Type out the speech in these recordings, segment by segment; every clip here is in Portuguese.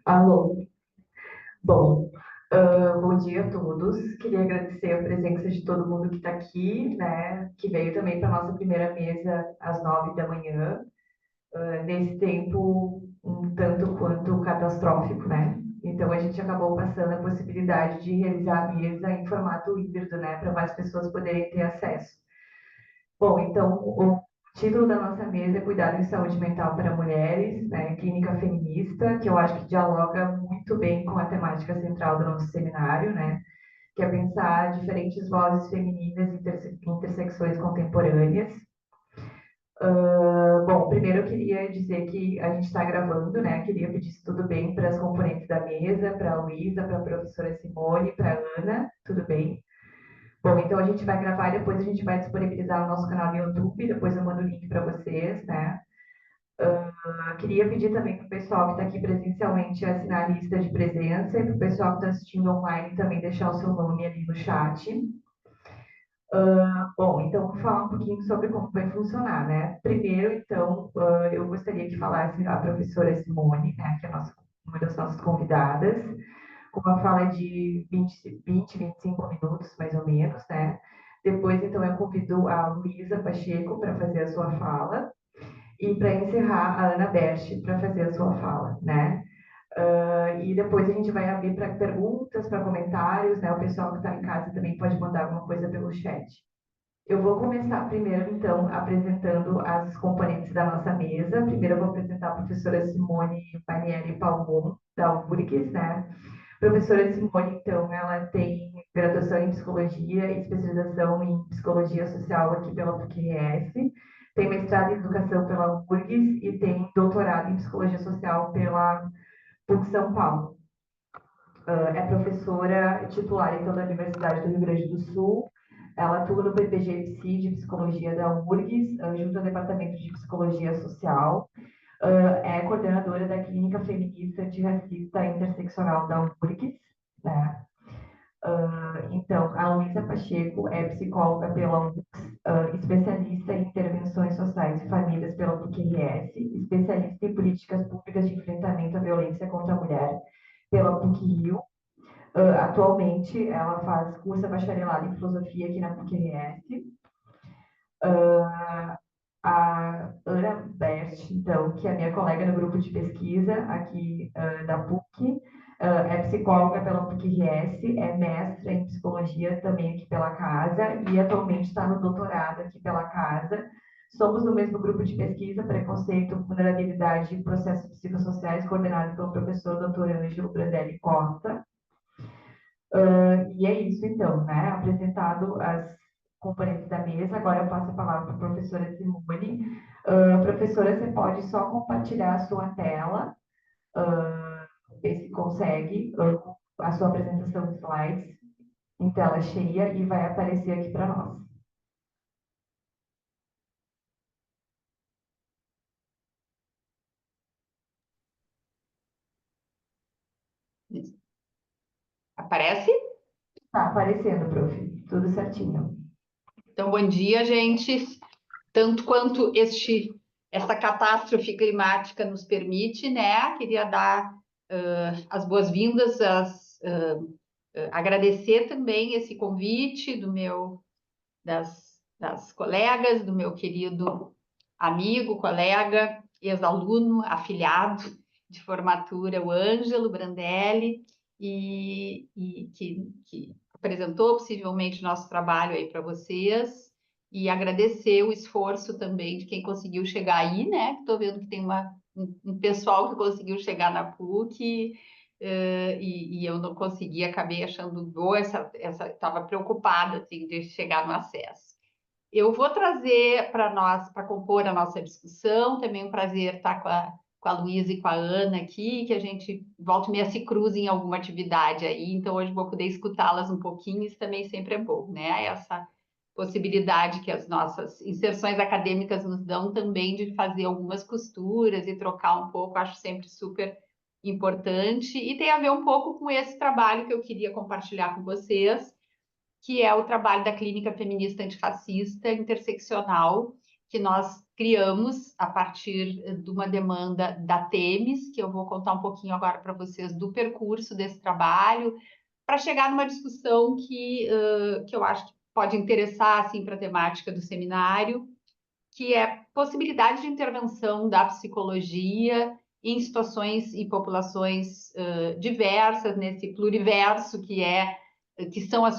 Alô, bom, bom dia a todos. Queria agradecer a presença de todo mundo que está aqui, né? Que veio também para a nossa primeira mesa às 9 da manhã, nesse tempo um tanto quanto catastrófico, né? Então a gente acabou passando a possibilidade de realizar a mesa em formato híbrido, né? Para mais pessoas poderem ter acesso. Bom, então, o título da nossa mesa é Cuidado em Saúde Mental para Mulheres, né, Clínica Feminista, que eu acho que dialoga muito bem com a temática central do nosso seminário, né, que é pensar diferentes vozes femininas e intersecções contemporâneas. Bom, primeiro eu queria dizer que a gente está gravando, né, queria pedir se tudo bem para as componentes da mesa, para a Luísa, para a professora Simone, para a Ana, tudo bem? Bom, então a gente vai gravar e depois a gente vai disponibilizar o nosso canal no YouTube, depois eu mando o link para vocês, né? Eu queria pedir também para o pessoal que está aqui presencialmente assinar a lista de presença e para o pessoal que está assistindo online também deixar o seu nome ali no chat. Bom, então vou falar um pouquinho sobre como vai funcionar, né? Primeiro, então, eu gostaria que falasse a professora Simone, né, que é uma das nossas convidadas, com uma fala de 25 minutos, mais ou menos, né? Depois, então, eu convido a Luísa Pacheco para fazer a sua fala e para encerrar a Ana Berti para fazer a sua fala, né? E depois a gente vai abrir para perguntas, para comentários, né? O pessoal que está em casa também pode mandar alguma coisa pelo chat. Eu vou começar primeiro, então, apresentando as componentes da nossa mesa. Primeiro eu vou apresentar a professora Simone Panieri Palmon, da URGS, né? Professora Simone, então, ela tem graduação em psicologia e especialização em psicologia social aqui pela PUC-RS, tem mestrado em educação pela URGS e tem doutorado em psicologia social pela PUC São Paulo. É professora titular, então, da Universidade do Rio Grande do Sul. Ela atua no PPG-PSI de Psicologia da URGS, junto ao Departamento de Psicologia Social. É coordenadora da Clínica Feminista Antirracista Interseccional da URGS, né? Então, a Luísa Pacheco é psicóloga pela UFRGS, especialista em intervenções sociais e famílias pela PUC-RS, especialista em políticas públicas de enfrentamento à violência contra a mulher pela PUC-Rio. Atualmente, ela faz curso bacharelado em filosofia aqui na PUC-RS. A Ana Best, então, que é minha colega no grupo de pesquisa aqui da PUC, é psicóloga pela PUC-RS, é mestra em psicologia também aqui pela casa e atualmente está no doutorado aqui pela casa. Somos no mesmo grupo de pesquisa, Preconceito, Vulnerabilidade e Processos Psicossociais, coordenado pelo professor Dr. Ângelo Brandelli Costa. E é isso, então, né? Apresentado as componentes da mesa, agora eu passo a palavra para a professora Simone. Professora, você pode só compartilhar a sua tela, ver se consegue, a sua apresentação de slides em tela cheia e vai aparecer aqui para nós. Aparece? Tá aparecendo, prof. Tudo certinho. Então, bom dia, gente. Tanto quanto essa catástrofe climática nos permite, né? Queria dar as boas-vindas, agradecer também esse convite das colegas, do meu querido amigo, colega, ex-aluno, afilhado de formatura, o Ângelo Brandelli, e que apresentou possivelmente nosso trabalho aí para vocês, e agradecer o esforço também de quem conseguiu chegar aí, né? Estou vendo que tem um pessoal que conseguiu chegar na PUC, e eu não consegui, acabei achando boa estava preocupada assim, de chegar no acesso. Eu vou trazer para nós, para compor a nossa discussão, também um prazer estar com a Luísa e com a Ana aqui, que a gente volta e meia se cruza em alguma atividade aí, então hoje vou poder escutá-las um pouquinho, isso também sempre é bom, né? Essa possibilidade que as nossas inserções acadêmicas nos dão também de fazer algumas costuras e trocar um pouco, acho sempre super importante, e tem a ver um pouco com esse trabalho que eu queria compartilhar com vocês, que é o trabalho da Clínica Feminista Antifascista Interseccional, que nós criamos a partir de uma demanda da Temis, que eu vou contar um pouquinho agora para vocês do percurso desse trabalho, para chegar numa discussão que eu acho que pode interessar assim, para a temática do seminário, que é possibilidade de intervenção da psicologia em situações e populações diversas, nesse pluriverso que são as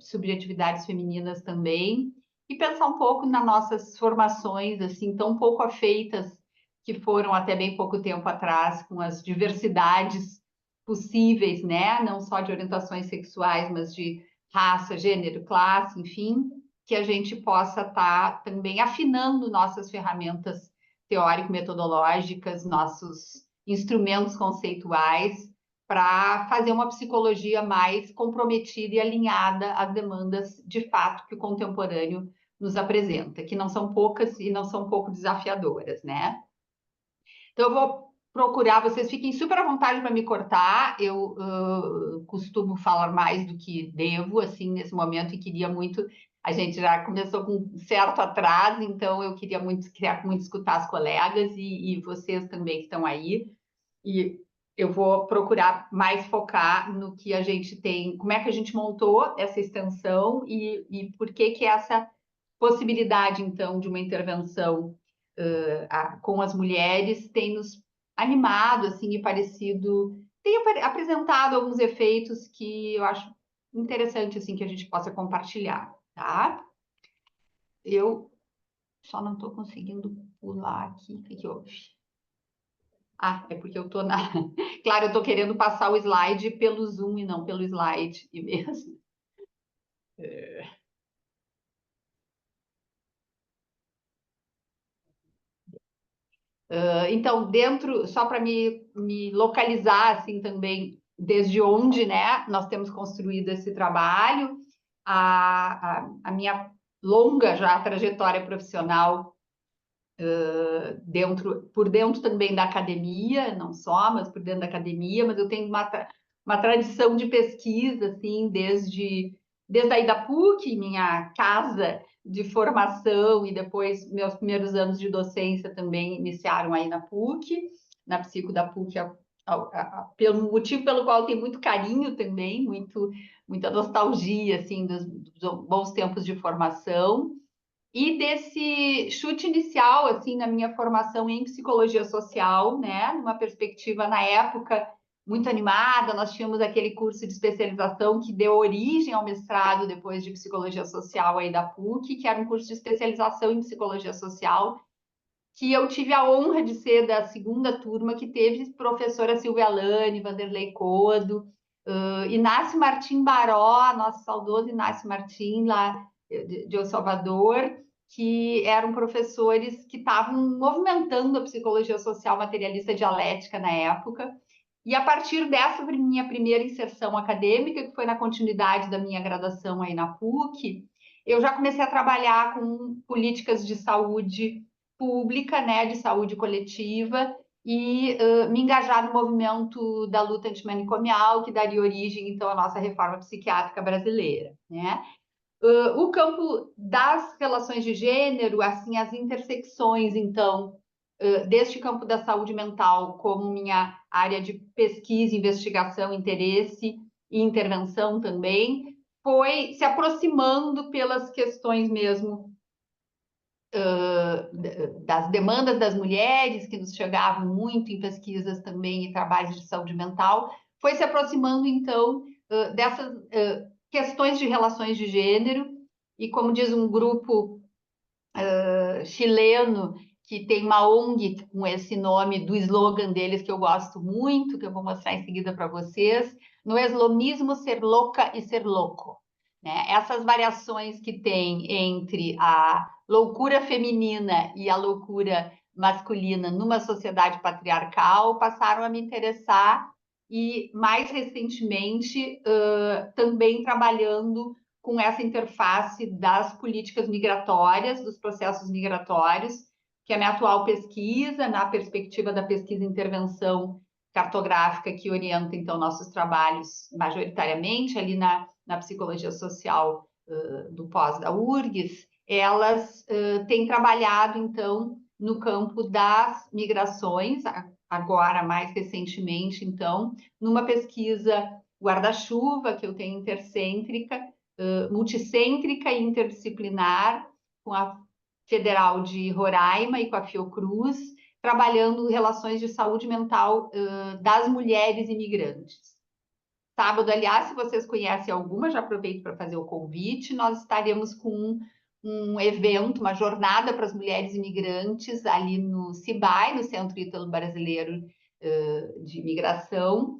subjetividades femininas também, e pensar um pouco nas nossas formações, assim, tão pouco afeitas, que foram até bem pouco tempo atrás, com as diversidades possíveis, né? Não só de orientações sexuais, mas de raça, gênero, classe, enfim, que a gente possa estar também afinando nossas ferramentas teórico-metodológicas, nossos instrumentos conceituais, para fazer uma psicologia mais comprometida e alinhada às demandas de fato que o contemporâneo nos apresenta, que não são poucas e não são pouco desafiadoras, né? Então, eu vou procurar, vocês fiquem super à vontade para me cortar, eu costumo falar mais do que devo, assim, nesse momento, e queria muito, a gente já começou com um certo atraso, então eu queria muito escutar as colegas e vocês também que estão aí, e eu vou procurar mais focar no que a gente tem, como é que a gente montou essa extensão e por que essa possibilidade, então, de uma intervenção com as mulheres tem nos animado, assim, e parecido, tem apresentado alguns efeitos que eu acho interessante, assim, que a gente possa compartilhar, tá? Eu só não estou conseguindo pular aqui, o que houve? Ah, é porque eu estou na... Claro, eu estou querendo passar o slide pelo Zoom e não pelo slide mesmo. Então, só para me localizar assim também, desde onde, né, nós temos construído esse trabalho, a minha longa já trajetória profissional por dentro também da academia, não só, mas por dentro da academia, mas eu tenho uma tradição de pesquisa, assim, desde aí da PUC, minha casa de formação, e depois meus primeiros anos de docência também iniciaram aí na PUC, na psico da PUC, pelo motivo pelo qual eu tenho muito carinho também, muita nostalgia, assim, dos bons tempos de formação. E desse chute inicial, assim, na minha formação em psicologia social, né, numa perspectiva na época muito animada, nós tínhamos aquele curso de especialização que deu origem ao mestrado depois de psicologia social aí da PUC, que era um curso de especialização em psicologia social, que eu tive a honra de ser da segunda turma, que teve professora Silvia Lane, Vanderlei Codo, Inácio Martim Baró, nosso saudoso Inácio Martim, lá de El Salvador, que eram professores que estavam movimentando a psicologia social materialista dialética na época. E a partir dessa minha primeira inserção acadêmica, que foi na continuidade da minha graduação aí na PUC, eu já comecei a trabalhar com políticas de saúde pública, né, de saúde coletiva, e me engajar no movimento da luta antimanicomial, que daria origem, então, à nossa reforma psiquiátrica brasileira, né? O campo das relações de gênero, assim, as intersecções, então, deste campo da saúde mental como minha área de pesquisa, investigação, interesse e intervenção também, foi se aproximando pelas questões mesmo das demandas das mulheres, que nos chegavam muito em pesquisas também e trabalhos de saúde mental, foi se aproximando, então, dessas questões de relações de gênero, e como diz um grupo chileno, que tem uma ONG com esse nome do slogan deles, que eu gosto muito, que eu vou mostrar em seguida para vocês, no eslomismo ser louca e ser louco. Né? Essas variações que tem entre a loucura feminina e a loucura masculina numa sociedade patriarcal passaram a me interessar e, mais recentemente, também trabalhando com essa interface das políticas migratórias, dos processos migratórios, que é a minha atual pesquisa, na perspectiva da pesquisa e intervenção cartográfica que orienta, então, nossos trabalhos majoritariamente ali na psicologia social do pós da URGS, elas têm trabalhado, então, no campo das migrações, agora mais recentemente, então, numa pesquisa guarda-chuva, que eu tenho intercêntrica, multicêntrica e interdisciplinar, com a Federal de Roraima e com a Fiocruz, trabalhando relações de saúde mental das mulheres imigrantes. Sábado, aliás, se vocês conhecem alguma, já aproveito para fazer o convite, nós estaremos com um evento, uma jornada para as mulheres imigrantes ali no CIBAI, no Centro Ítalo-Brasileiro de Imigração,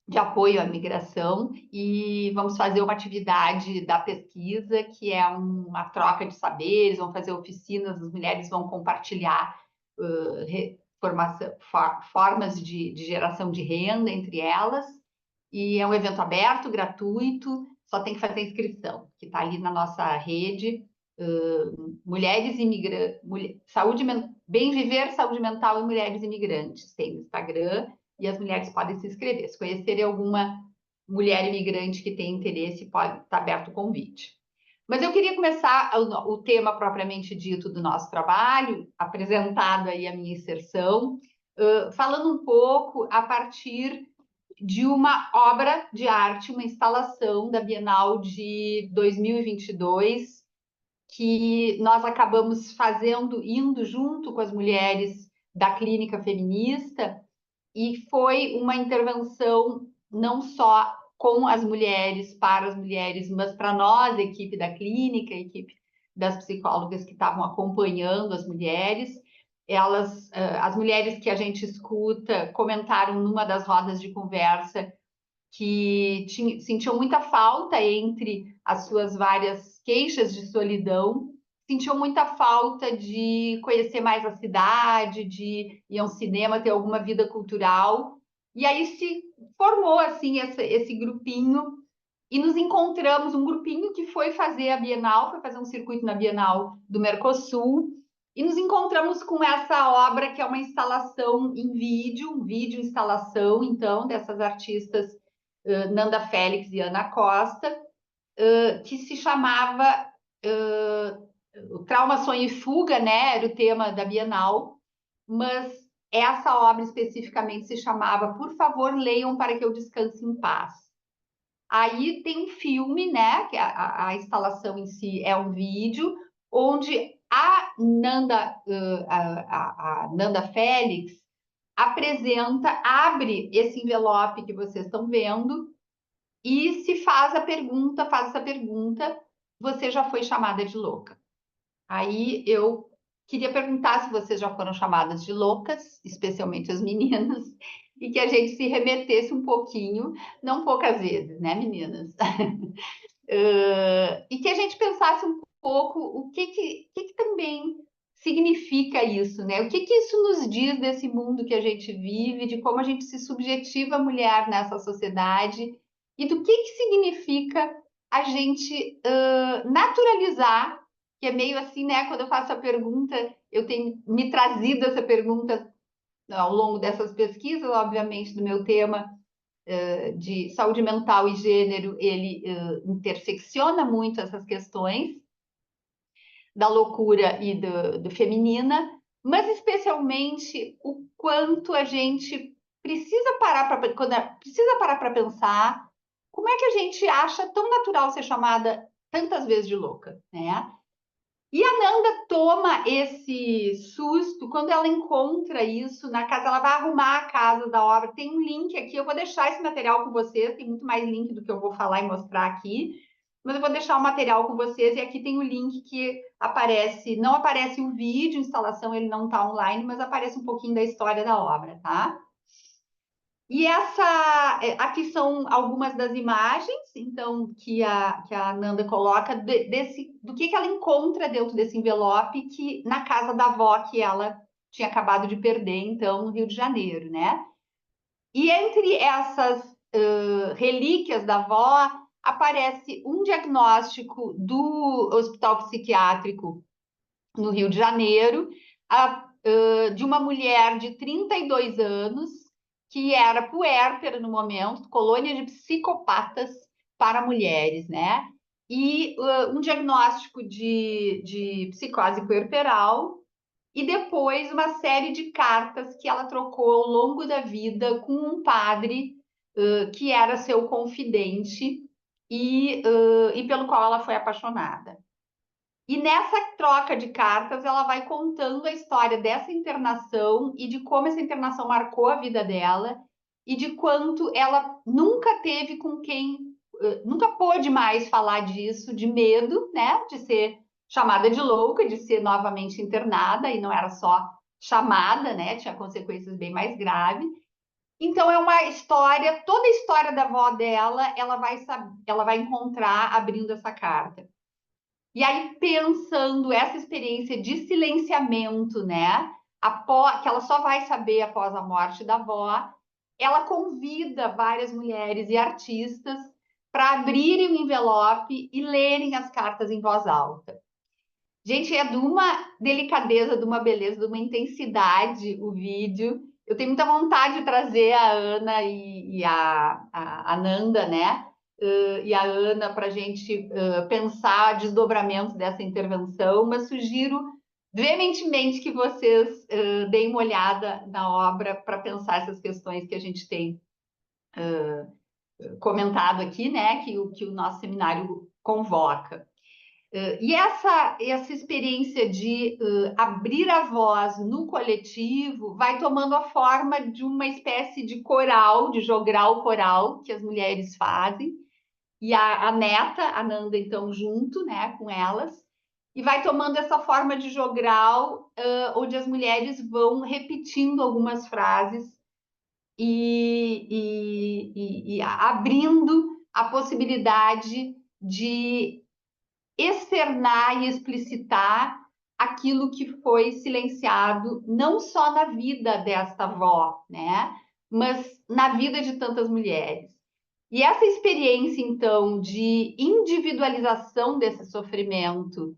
de apoio à migração, e vamos fazer uma atividade da pesquisa, que é uma troca de saberes, vamos fazer oficinas, as mulheres vão compartilhar formas de geração de renda entre elas, e é um evento aberto, gratuito, só tem que fazer inscrição, que está ali na nossa rede, Mulheres Imigrantes, Bem Viver, Saúde Mental e Mulheres Imigrantes, tem no Instagram, e as mulheres podem se inscrever. Se conhecerem alguma mulher imigrante que tem interesse, pode estar aberto o convite. Mas eu queria começar o tema propriamente dito do nosso trabalho, apresentado aí a minha inserção, falando um pouco a partir de uma obra de arte, uma instalação da Bienal de 2022, que nós acabamos fazendo, indo junto com as mulheres da clínica feminista, e foi uma intervenção não só com as mulheres, para as mulheres, mas para nós, a equipe da clínica, a equipe das psicólogas que estavam acompanhando as mulheres. As mulheres que a gente escuta comentaram numa das rodas de conversa que sentiam muita falta entre as suas várias queixas de solidão, sentiam muita falta de conhecer mais a cidade, de ir ao cinema, ter alguma vida cultural. E aí se formou assim esse grupinho e nos encontramos, um grupinho que foi fazer a Bienal, foi fazer um circuito na Bienal do Mercosul, e nos encontramos com essa obra que é uma instalação em vídeo, um vídeo instalação, então, dessas artistas Nanda Félix e Ana Costa, que se chamava Trauma, Sonho e Fuga, né? Era o tema da Bienal, mas essa obra especificamente se chamava Por Favor, Leiam para que eu Descanse em Paz. Aí tem um filme, né? Que a instalação em si é um vídeo, onde a Nanda Félix apresenta, abre esse envelope que vocês estão vendo e se faz essa pergunta, você já foi chamada de louca? Aí eu queria perguntar se vocês já foram chamadas de loucas, especialmente as meninas, e que a gente se remetesse um pouquinho, não poucas vezes, né, meninas? E que a gente pensasse um pouco o que também significa isso, né? O que isso nos diz desse mundo que a gente vive, de como a gente se subjetiva a mulher nessa sociedade e do que significa a gente naturalizar, que é meio assim, né? Quando eu faço a pergunta, eu tenho me trazido essa pergunta ao longo dessas pesquisas, obviamente, do meu tema de saúde mental e gênero, ele intersecciona muito essas questões da loucura e do feminina, mas especialmente o quanto a gente precisa parar para pensar como é que a gente acha tão natural ser chamada tantas vezes de louca, né? E a Nanda toma esse susto quando ela encontra isso na casa, ela vai arrumar a casa da obra. Tem um link aqui, eu vou deixar esse material com vocês, tem muito mais link do que eu vou falar e mostrar aqui, mas eu vou deixar o material com vocês e aqui tem o link que aparece, não aparece o vídeo, a instalação ele não está online, mas aparece um pouquinho da história da obra, tá? E aqui são algumas das imagens, então, que a Nanda coloca do que ela encontra dentro desse envelope que na casa da avó que ela tinha acabado de perder, então, no Rio de Janeiro, né? E entre essas relíquias da avó aparece um diagnóstico do Hospital Psiquiátrico no Rio de Janeiro, de uma mulher de 32 anos, que era puérpera no momento, colônia de psicopatas para mulheres, né? e um diagnóstico de psicose puerperal, e depois uma série de cartas que ela trocou ao longo da vida com um padre que era seu confidente e pelo qual ela foi apaixonada. E nessa troca de cartas, ela vai contando a história dessa internação e de como essa internação marcou a vida dela e de quanto ela nunca teve com quem, nunca pôde mais falar disso, de medo, né, de ser chamada de louca, de ser novamente internada, e não era só chamada, né, tinha consequências bem mais graves. Então é uma história, toda a história da avó dela, ela vai encontrar abrindo essa carta. E aí, pensando essa experiência de silenciamento, né? Que ela só vai saber após a morte da avó, ela convida várias mulheres e artistas para abrirem o envelope e lerem as cartas em voz alta. Gente, é de uma delicadeza, de uma beleza, de uma intensidade o vídeo. Eu tenho muita vontade de trazer a Ana e a Nanda, né? E a Ana para a gente pensar desdobramentos dessa intervenção, mas sugiro veementemente que vocês deem uma olhada na obra para pensar essas questões que a gente tem comentado aqui, né? Que o nosso seminário convoca. E essa experiência de abrir a voz no coletivo vai tomando a forma de uma espécie de coral, de jogral coral que as mulheres fazem, e a neta, a Nanda, então, junto, né, com elas, e vai tomando essa forma de jogral, onde as mulheres vão repetindo algumas frases e abrindo a possibilidade de externar e explicitar aquilo que foi silenciado, não só na vida desta avó, né, mas na vida de tantas mulheres. E essa experiência, então, de individualização desse sofrimento,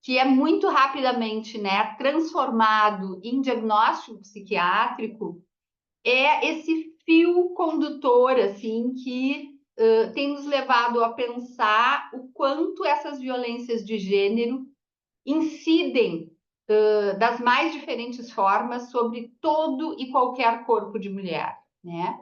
que é muito rapidamente, né, transformado em diagnóstico psiquiátrico, é esse fio condutor, assim, que tem nos levado a pensar o quanto essas violências de gênero incidem das mais diferentes formas sobre todo e qualquer corpo de mulher, né?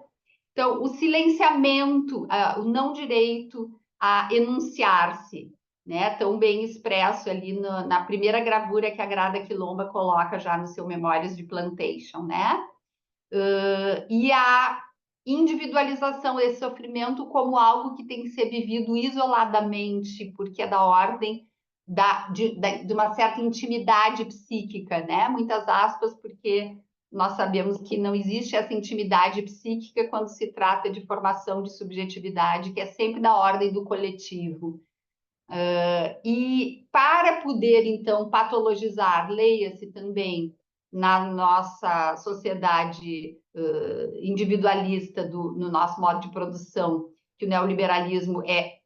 Então, o silenciamento, o não direito a enunciar-se, né? Tão bem expresso ali na primeira gravura que a Grada Quilomba coloca já no seu Memórias de Plantation, né? E a individualização desse sofrimento como algo que tem que ser vivido isoladamente, porque é da ordem de uma certa intimidade psíquica, né? Muitas aspas, porque nós sabemos que não existe essa intimidade psíquica quando se trata de formação de subjetividade, que é sempre da ordem do coletivo. E para poder, então, patologizar, leia-se também na nossa sociedade individualista, no nosso modo de produção, que o neoliberalismo é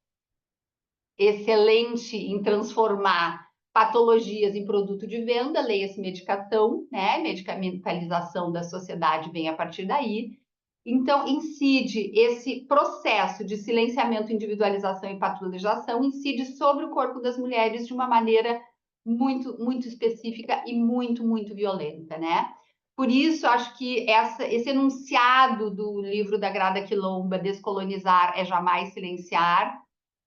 excelente em transformar patologias em produto de venda, leia-se medicação, né? Medicamentalização da sociedade vem a partir daí. Então, incide esse processo de silenciamento, individualização e patologização, incide sobre o corpo das mulheres de uma maneira muito, muito específica e muito, muito violenta, né? Por isso, acho que esse enunciado do livro da Grada Quilomba, Descolonizar é Jamais Silenciar,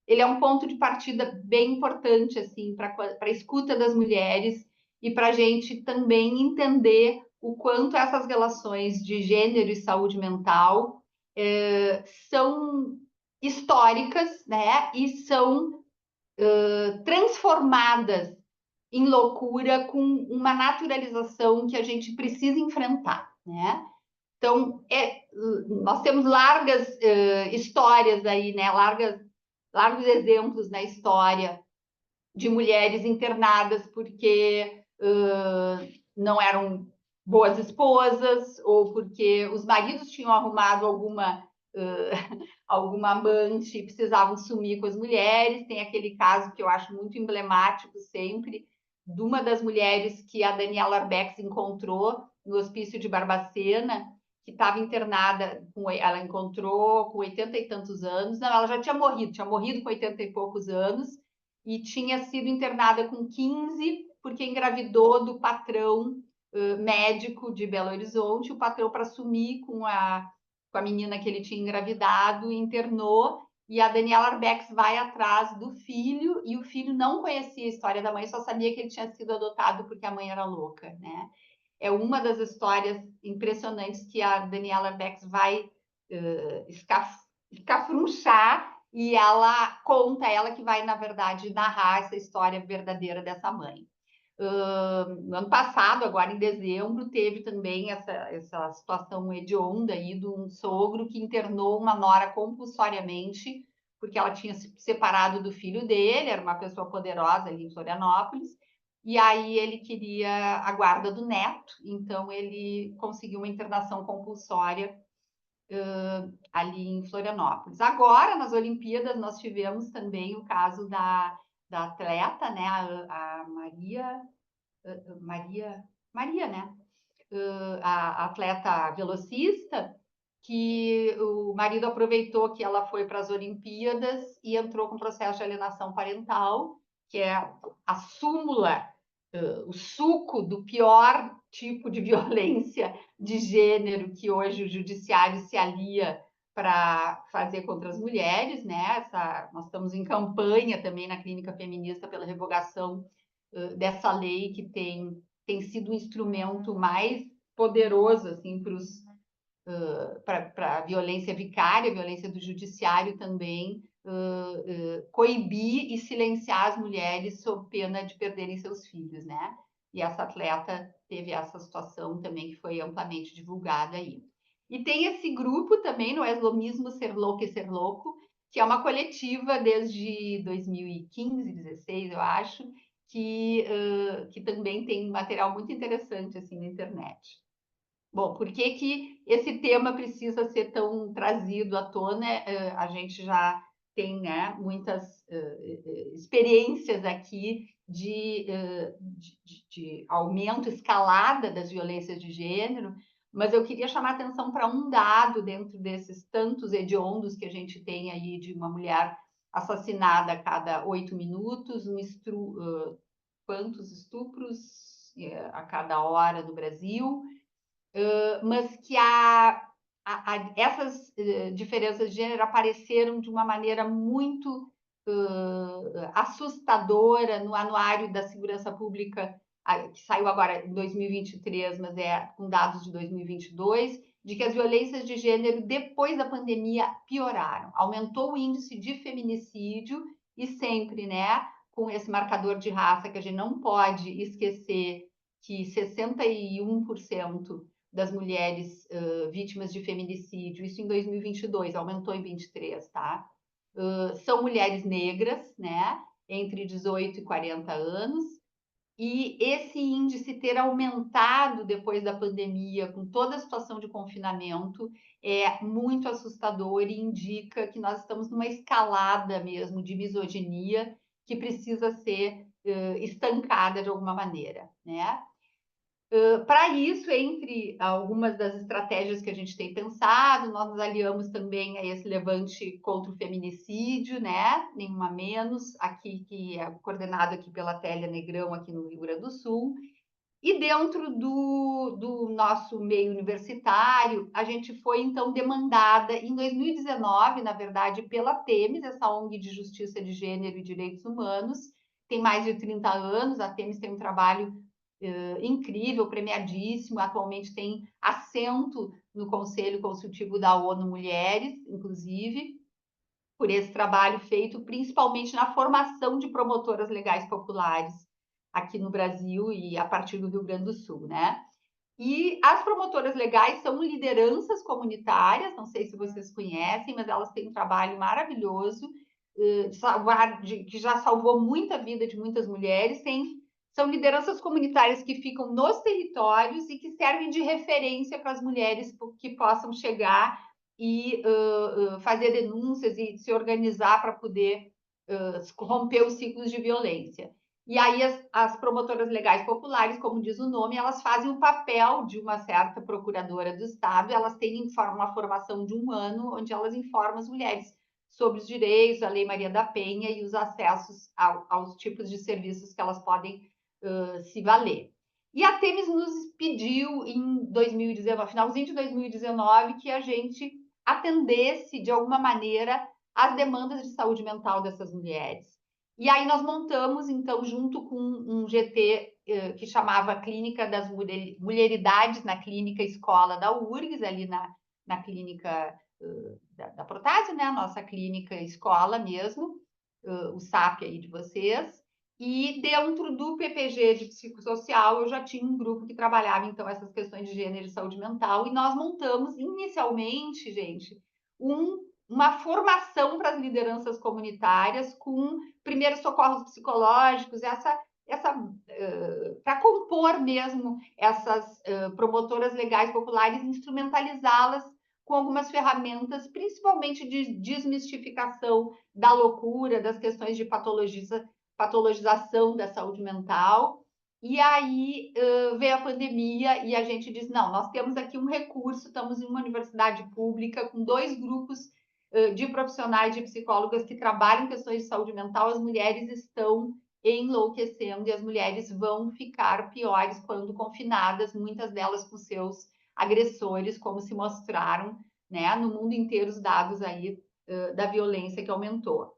ele é um ponto de partida bem importante assim para a escuta das mulheres e para a gente também entender o quanto essas relações de gênero e saúde mental são históricas, né? E são transformadas em loucura com uma naturalização que a gente precisa enfrentar, né? Então, nós temos largas histórias aí, né? Largos exemplos na história de mulheres internadas porque não eram boas esposas ou porque os maridos tinham arrumado alguma amante e precisavam sumir com as mulheres. Tem aquele caso que eu acho muito emblemático sempre, de uma das mulheres que a Daniela Arbex encontrou no hospício de Barbacena, que estava internada, ela encontrou com 80 e tantos anos, não, ela já tinha morrido com 80 e poucos anos, e tinha sido internada com 15 porque engravidou do patrão médico de Belo Horizonte. O patrão, para sumir com a menina que ele tinha engravidado, internou, e a Daniela Arbex vai atrás do filho, e o filho não conhecia a história da mãe, só sabia que ele tinha sido adotado porque a mãe era louca, né? É uma das histórias impressionantes que a Daniela Arbex vai escafrunchar, e ela conta, ela que vai, na verdade, narrar essa história verdadeira dessa mãe. No ano passado, agora em dezembro, teve também essa situação hedionda aí de um sogro que internou uma nora compulsoriamente, porque ela tinha se separado do filho dele, era uma pessoa poderosa ali em Florianópolis, e aí ele queria a guarda do neto, então ele conseguiu uma internação compulsória ali em Florianópolis. Agora, nas Olimpíadas, nós tivemos também o caso da atleta, né, a Maria, né? A atleta velocista, que o marido aproveitou que ela foi para as Olimpíadas e entrou com processo de alienação parental, que é a súmula, o suco do pior tipo de violência de gênero que hoje o judiciário se alia para fazer contra as mulheres, né? Nós estamos em campanha também na Clínica Feminista pela revogação dessa lei que tem sido um instrumento mais poderoso assim, para a violência vicária, violência do judiciário também, coibir e silenciar as mulheres sob pena de perderem seus filhos, né? E essa atleta teve essa situação também que foi amplamente divulgada aí. E tem esse grupo também, no Islamismo Ser Louco e Ser Louco, que é uma coletiva desde 2015, 16, eu acho, que também tem material muito interessante assim na internet. Bom, por que que esse tema precisa ser tão trazido à tona? A gente já tem, né, muitas experiências aqui de aumento, escalada das violências de gênero, mas eu queria chamar atenção para um dado dentro desses tantos hediondos que a gente tem aí de uma mulher assassinada a cada 8 minutos, quantos estupros a cada hora no Brasil, mas que essas diferenças de gênero apareceram de uma maneira muito assustadora no Anuário da Segurança Pública, que saiu agora em 2023, mas é com dados de 2022, de que as violências de gênero depois da pandemia pioraram. Aumentou o índice de feminicídio e sempre, né, com esse marcador de raça que a gente não pode esquecer que 61% das mulheres vítimas de feminicídio, isso em 2022, aumentou em 23, tá? São mulheres negras, né? Entre 18 e 40 anos, e esse índice ter aumentado depois da pandemia, com toda a situação de confinamento, é muito assustador e indica que nós estamos numa escalada mesmo de misoginia que precisa ser estancada de alguma maneira, né? Para isso, entre algumas das estratégias que a gente tem pensado, nós nos aliamos também a esse levante contra o feminicídio, né? Nenhuma menos, aqui que é coordenado aqui pela Télia Negrão, aqui no Rio Grande do Sul. E dentro do nosso meio universitário, a gente foi, então, demandada em 2019, na verdade, pela Temis, essa ONG de Justiça de Gênero e Direitos Humanos, tem mais de 30 anos, a Temis tem um trabalho incrível, premiadíssimo, atualmente tem assento no Conselho Consultivo da ONU Mulheres, inclusive, por esse trabalho feito principalmente na formação de promotoras legais populares aqui no Brasil e a partir do Rio Grande do Sul, né? E as promotoras legais são lideranças comunitárias, não sei se vocês conhecem, mas elas têm um trabalho maravilhoso, que já salvou muita vida de muitas mulheres, são lideranças comunitárias que ficam nos territórios e que servem de referência para as mulheres que possam chegar e fazer denúncias e se organizar para poder romper os ciclos de violência. E aí as promotoras legais populares, como diz o nome, elas fazem o papel de uma certa procuradora do Estado, elas têm uma formação de 1 ano, onde elas informam as mulheres sobre os direitos, a Lei Maria da Penha e os acessos aos tipos de serviços que elas podem se valer. E a Themis nos pediu em 2019, finalzinho de 2019, que a gente atendesse de alguma maneira as demandas de saúde mental dessas mulheres. E aí nós montamos, então, junto com um GT que chamava Clínica das Mulheridades na Clínica Escola da URGS, ali na clínica da Protásio, né? A nossa clínica escola mesmo, o SAP aí de vocês. E dentro do PPG de psicossocial, eu já tinha um grupo que trabalhava, então, essas questões de gênero e saúde mental, e nós montamos, inicialmente, gente, uma formação para as lideranças comunitárias com primeiros socorros psicológicos, para compor mesmo essas promotoras legais populares, instrumentalizá-las com algumas ferramentas, principalmente de desmistificação da loucura, das questões de patologização da saúde mental. E aí veio a pandemia e a gente disse, não, nós temos aqui um recurso, estamos em uma universidade pública com 2 grupos de profissionais, de psicólogas que trabalham questões de saúde mental, as mulheres estão enlouquecendo e as mulheres vão ficar piores quando confinadas, muitas delas com seus agressores, como se mostraram, né, no mundo inteiro os dados aí da violência que aumentou.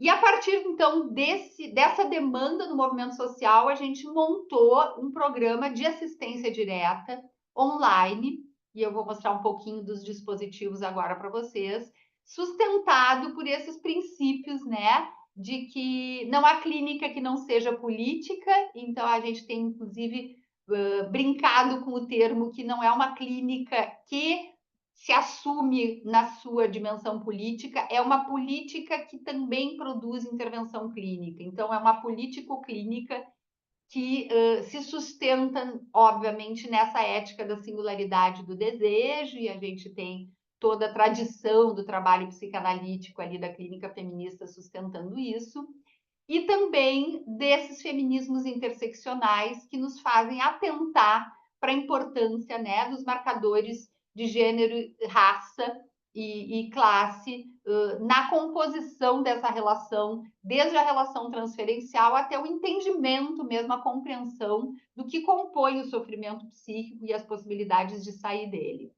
E a partir, então, dessa demanda do movimento social, a gente montou um programa de assistência direta online, e eu vou mostrar um pouquinho dos dispositivos agora para vocês, sustentado por esses princípios, né, de que não há clínica que não seja política, então a gente tem, inclusive, brincado com o termo que não é uma clínica que se assume na sua dimensão política, é uma política que também produz intervenção clínica. Então, é uma político-clínica que se sustenta, obviamente, nessa ética da singularidade do desejo, e a gente tem toda a tradição do trabalho psicanalítico ali da clínica feminista sustentando isso, e também desses feminismos interseccionais que nos fazem atentar para a importância, né, dos marcadores de gênero, raça e classe na composição dessa relação, desde a relação transferencial até o entendimento mesmo, a compreensão do que compõe o sofrimento psíquico e as possibilidades de sair dele.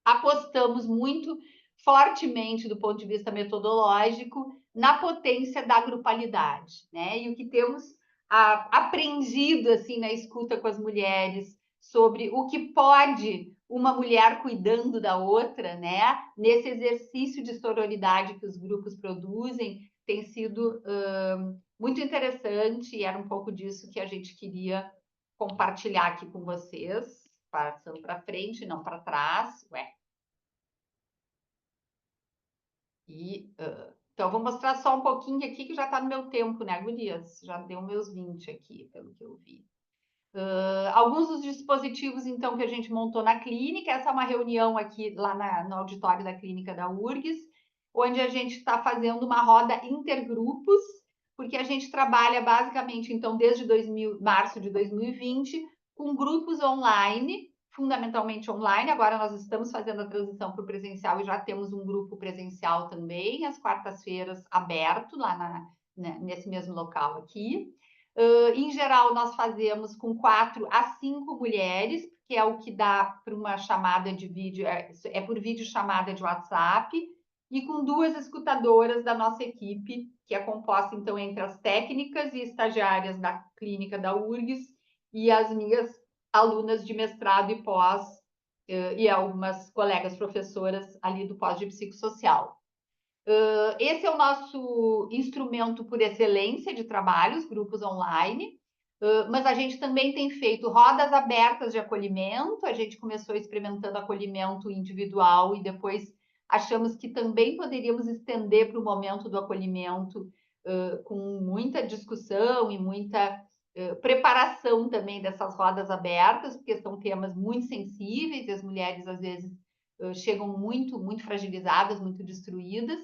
Apostamos muito fortemente do ponto de vista metodológico na potência da grupalidade, né? E o que temos aprendido assim na escuta com as mulheres sobre o que pode uma mulher cuidando da outra, né? Nesse exercício de sororidade que os grupos produzem, tem sido muito interessante e era um pouco disso que a gente queria compartilhar aqui com vocês, passando para frente, não para trás. Então, vou mostrar só um pouquinho aqui, que já está no meu tempo, né, gurias? Já deu meus 20 aqui, pelo que eu vi. Alguns dos dispositivos, então, que a gente montou na clínica. Essa é uma reunião aqui, lá no auditório da clínica da URGS, onde a gente está fazendo uma roda intergrupos, porque a gente trabalha basicamente, então, desde março de 2020, com grupos online, fundamentalmente online. Agora nós estamos fazendo a transição para o presencial e já temos um grupo presencial também, às quartas-feiras, aberto, lá nesse mesmo local aqui. Em geral, nós fazemos com 4 a 5 mulheres, que é o que dá para uma chamada de vídeo, é por vídeo chamada de WhatsApp, e com 2 escutadoras da nossa equipe, que é composta, então, entre as técnicas e estagiárias da clínica da URGS e as minhas alunas de mestrado e pós, e algumas colegas professoras ali do pós de psicossocial. Esse é o nosso instrumento por excelência de trabalho, os grupos online, mas a gente também tem feito rodas abertas de acolhimento. A gente começou experimentando acolhimento individual e depois achamos que também poderíamos estender para o momento do acolhimento, com muita discussão e muita preparação também dessas rodas abertas, porque são temas muito sensíveis e as mulheres, às vezes, chegam muito, muito fragilizadas, muito destruídas.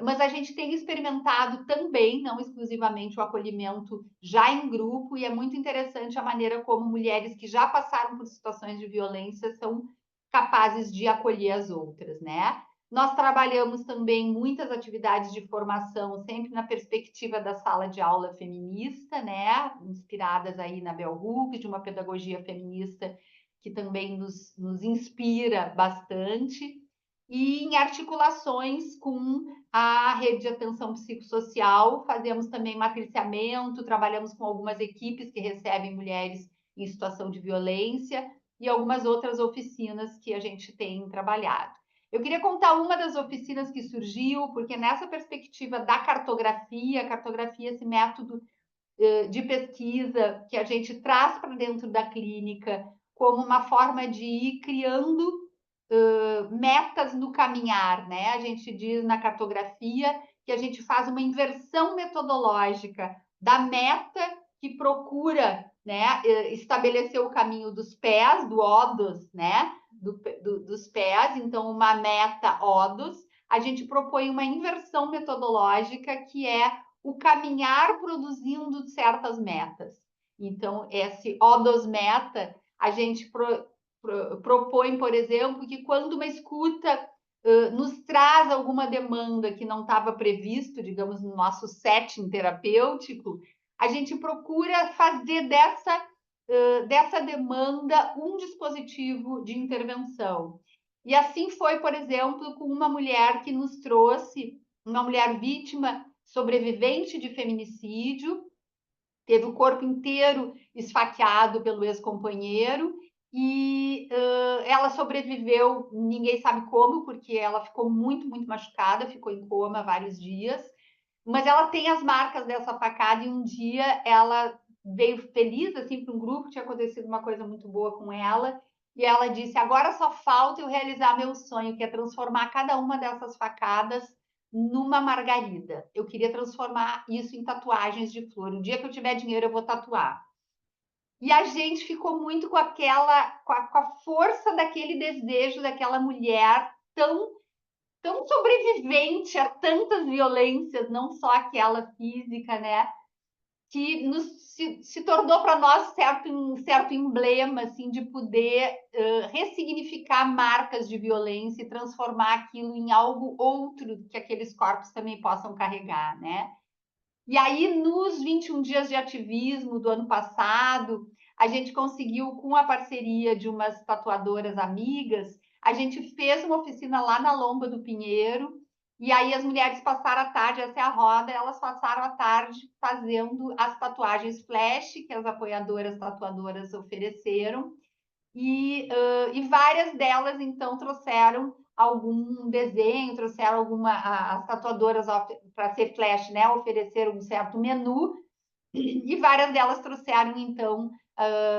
Mas a gente tem experimentado também, não exclusivamente, o acolhimento já em grupo, e é muito interessante a maneira como mulheres que já passaram por situações de violência são capazes de acolher as outras, né? Nós trabalhamos também muitas atividades de formação, sempre na perspectiva da sala de aula feminista, né? Inspiradas aí na Bell Hooks, de uma pedagogia feminista que também nos inspira bastante, e em articulações com a rede de atenção psicossocial, fazemos também matriciamento, trabalhamos com algumas equipes que recebem mulheres em situação de violência e algumas outras oficinas que a gente tem trabalhado. Eu queria contar uma das oficinas que surgiu, porque nessa perspectiva da cartografia, esse método de pesquisa que a gente traz para dentro da clínica como uma forma de ir criando metas no caminhar, né? A gente diz na cartografia que a gente faz uma inversão metodológica da meta que procura, né, estabelecer o caminho dos pés, do odos, né, dos pés, então uma meta odos, a gente propõe uma inversão metodológica que é o caminhar produzindo certas metas. Então, esse odos meta, a gente propõe, por exemplo, que quando uma escuta nos traz alguma demanda que não estava previsto, digamos, no nosso setting terapêutico, a gente procura fazer dessa demanda um dispositivo de intervenção. E assim foi, por exemplo, com uma mulher que nos trouxe, uma mulher vítima, sobrevivente de feminicídio, teve o corpo inteiro esfaqueado pelo ex-companheiro, e ela sobreviveu, ninguém sabe como, porque ela ficou muito, muito machucada, ficou em coma vários dias, mas ela tem as marcas dessa facada, e um dia ela veio feliz, assim, para um grupo, tinha acontecido uma coisa muito boa com ela, e ela disse, agora só falta eu realizar meu sonho, que é transformar cada uma dessas facadas numa margarida. Eu queria transformar isso em tatuagens de flor. O dia que eu tiver dinheiro, eu vou tatuar. E a gente ficou muito com a força daquele desejo daquela mulher tão sobrevivente a tantas violências, não só aquela física, né? Que se tornou para nós um certo emblema assim, de poder ressignificar marcas de violência e transformar aquilo em algo outro que aqueles corpos também possam carregar, né? E aí, nos 21 dias de ativismo do ano passado, a gente conseguiu, com a parceria de umas tatuadoras amigas, a gente fez uma oficina lá na Lomba do Pinheiro, e aí as mulheres passaram a tarde, essa é a roda, elas passaram a tarde fazendo as tatuagens flash que as apoiadoras tatuadoras ofereceram, e várias delas, então, trouxeram algum desenho, trouxeram as tatuadoras para ser flash, né, ofereceram um certo menu, e várias delas trouxeram, então,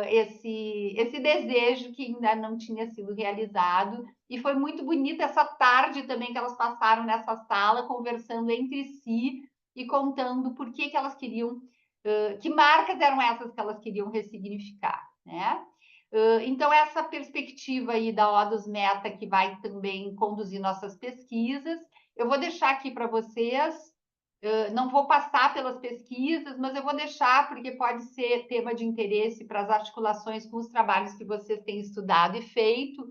esse desejo que ainda não tinha sido realizado, e foi muito bonita essa tarde também que elas passaram nessa sala, conversando entre si e contando por que elas queriam, que marcas eram essas que elas queriam ressignificar, né? Então, essa perspectiva aí da ODUS Meta, que vai também conduzir nossas pesquisas, eu vou deixar aqui para vocês, não vou passar pelas pesquisas, mas eu vou deixar, porque pode ser tema de interesse para as articulações com os trabalhos que vocês têm estudado e feito.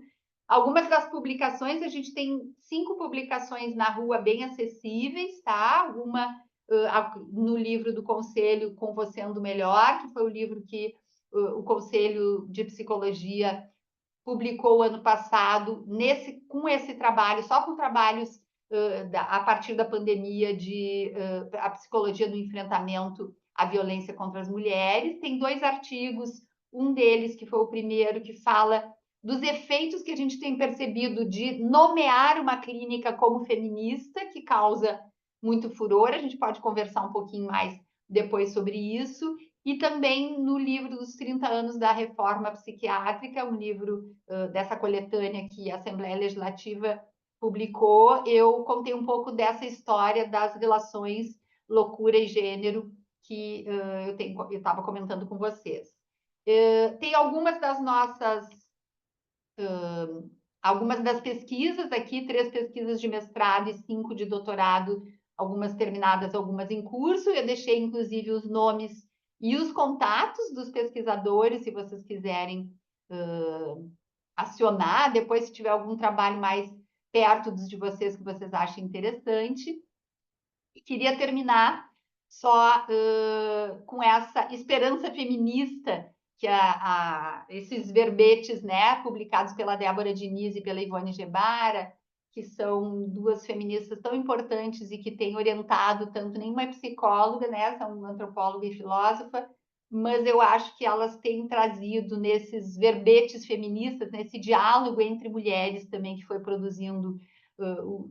Algumas das publicações, a gente tem 5 publicações na rua bem acessíveis, tá? Uma no livro do Conselho Com Você Ando Melhor, que foi o livro que o Conselho de Psicologia publicou ano passado, com esse trabalho, só com trabalhos a partir da pandemia de a psicologia do enfrentamento à violência contra as mulheres. Tem 2 artigos, um deles que foi o primeiro, que fala dos efeitos que a gente tem percebido de nomear uma clínica como feminista, que causa muito furor. A gente pode conversar um pouquinho mais depois sobre isso. E também no livro dos 30 anos da reforma psiquiátrica, um livro dessa coletânea que a Assembleia Legislativa publicou, eu contei um pouco dessa história das relações loucura e gênero que eu estava comentando com vocês. Tem algumas das pesquisas aqui, 3 pesquisas de mestrado e 5 de doutorado, algumas terminadas, algumas em curso. Eu deixei, inclusive, os nomes e os contatos dos pesquisadores, se vocês quiserem acionar. Depois, se tiver algum trabalho mais perto dos de vocês que vocês achem interessante. E queria terminar só com essa esperança feminista, que esses verbetes, né, publicados pela Débora Diniz e pela Ivone Gebara, que são duas feministas tão importantes e que têm orientado tanto, nenhuma é psicóloga, né, são antropóloga e filósofa, mas eu acho que elas têm trazido nesses verbetes feministas, nesse diálogo entre mulheres também que foi produzindo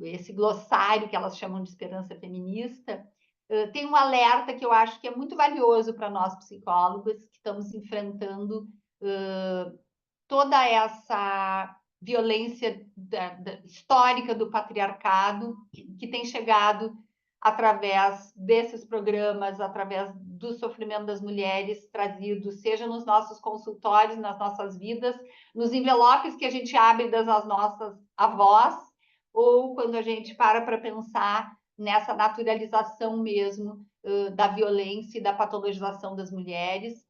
esse glossário que elas chamam de esperança feminista, tem um alerta que eu acho que é muito valioso para nós psicólogos que estamos enfrentando toda essa violência histórica do patriarcado que tem chegado através desses programas, através do sofrimento das mulheres trazido, seja nos nossos consultórios, nas nossas vidas, nos envelopes que a gente abre das nossas avós, ou quando a gente para pensar nessa naturalização mesmo da violência e da patologização das mulheres,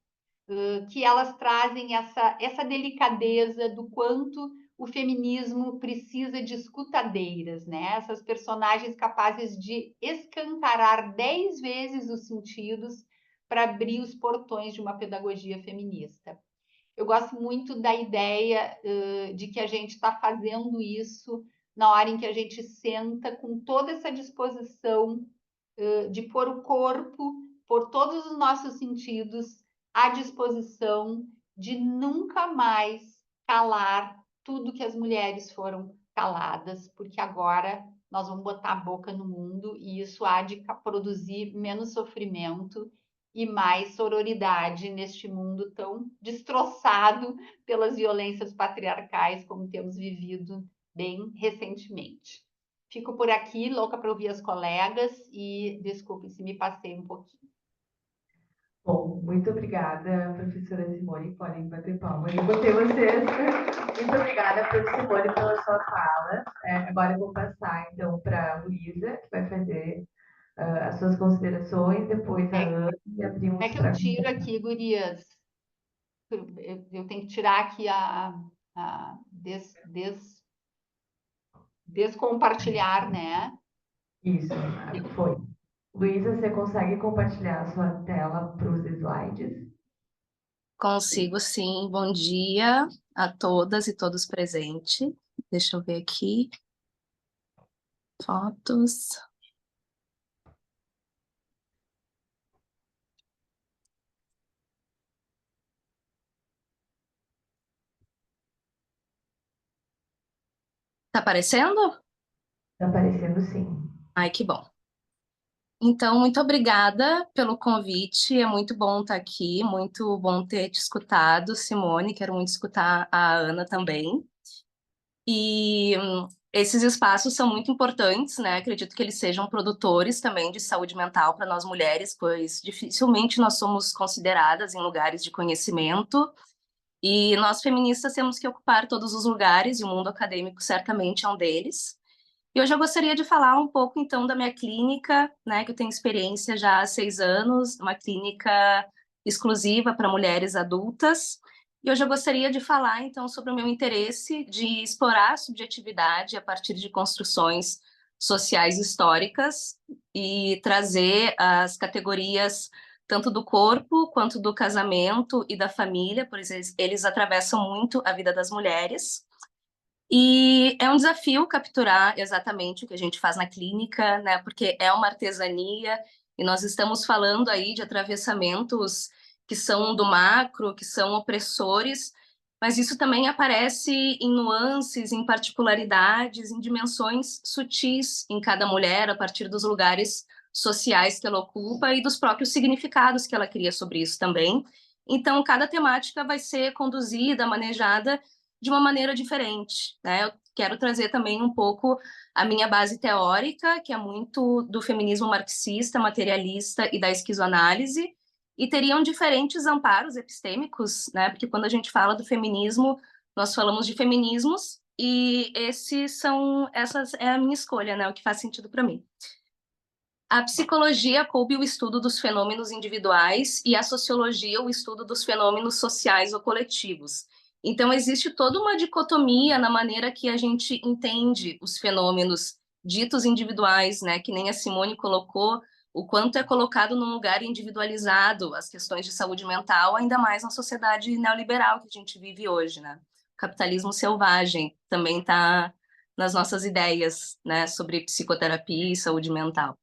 que elas trazem essa delicadeza do quanto o feminismo precisa de escutadeiras, né? Essas personagens capazes de escancarar 10 vezes os sentidos para abrir os portões de uma pedagogia feminista. Eu gosto muito da ideia de que a gente está fazendo isso na hora em que a gente senta com toda essa disposição de pôr o corpo, por todos os nossos sentidos, à disposição de nunca mais calar tudo que as mulheres foram caladas, porque agora nós vamos botar a boca no mundo e isso há de produzir menos sofrimento e mais sororidade neste mundo tão destroçado pelas violências patriarcais como temos vivido bem recentemente. Fico por aqui, louca para ouvir as colegas e desculpe se me passei um pouquinho. Bom, muito obrigada, professora Simone. Podem bater palmas. Eu botei vocês. Muito obrigada, professora Simone, pela sua fala. Agora eu vou passar, então, para a Luísa, que vai fazer as suas considerações, depois a Ana, e abrimos Como é que para eu tiro aqui, gurias? Eu tenho que tirar aqui a descompartilhar, né? Isso, foi. Luísa, você consegue compartilhar a sua tela para os slides? Consigo sim. Bom dia a todas e todos presentes. Deixa eu ver aqui. Fotos. Tá aparecendo? Está aparecendo, sim. Ai, que bom. Então, muito obrigada pelo convite. É muito bom estar aqui, muito bom ter te escutado, Simone. Quero muito escutar a Ana também. E esses espaços são muito importantes, né? Acredito que eles sejam produtores também de saúde mental para nós mulheres, pois dificilmente nós somos consideradas em lugares de conhecimento. E nós feministas temos que ocupar todos os lugares, e o mundo acadêmico certamente é um deles. E hoje eu gostaria de falar um pouco, então, da minha clínica, né, que eu tenho experiência já há 6 anos, uma clínica exclusiva para mulheres adultas. E hoje eu gostaria de falar, então, sobre o meu interesse de explorar a subjetividade a partir de construções sociais históricas e trazer as categorias tanto do corpo quanto do casamento e da família, pois eles atravessam muito a vida das mulheres. E é um desafio capturar exatamente o que a gente faz na clínica, né? Porque é uma artesania e nós estamos falando aí de atravessamentos que são do macro, que são opressores, mas isso também aparece em nuances, em particularidades, em dimensões sutis em cada mulher, a partir dos lugares sociais que ela ocupa e dos próprios significados que ela cria sobre isso também. Então, cada temática vai ser conduzida, manejada de uma maneira diferente, né? Eu quero trazer também um pouco a minha base teórica, que é muito do feminismo marxista, materialista e da esquizoanálise, e teriam diferentes amparos epistêmicos, né? Porque quando a gente fala do feminismo, nós falamos de feminismos, e essas é a minha escolha, né? O que faz sentido para mim. A psicologia coube o estudo dos fenômenos individuais e a sociologia o estudo dos fenômenos sociais ou coletivos. Então, existe toda uma dicotomia na maneira que a gente entende os fenômenos ditos individuais, né? Que nem a Simone colocou, o quanto é colocado num lugar individualizado as questões de saúde mental, ainda mais na sociedade neoliberal que a gente vive hoje, né? O capitalismo selvagem também está nas nossas ideias, né? Sobre psicoterapia e saúde mental.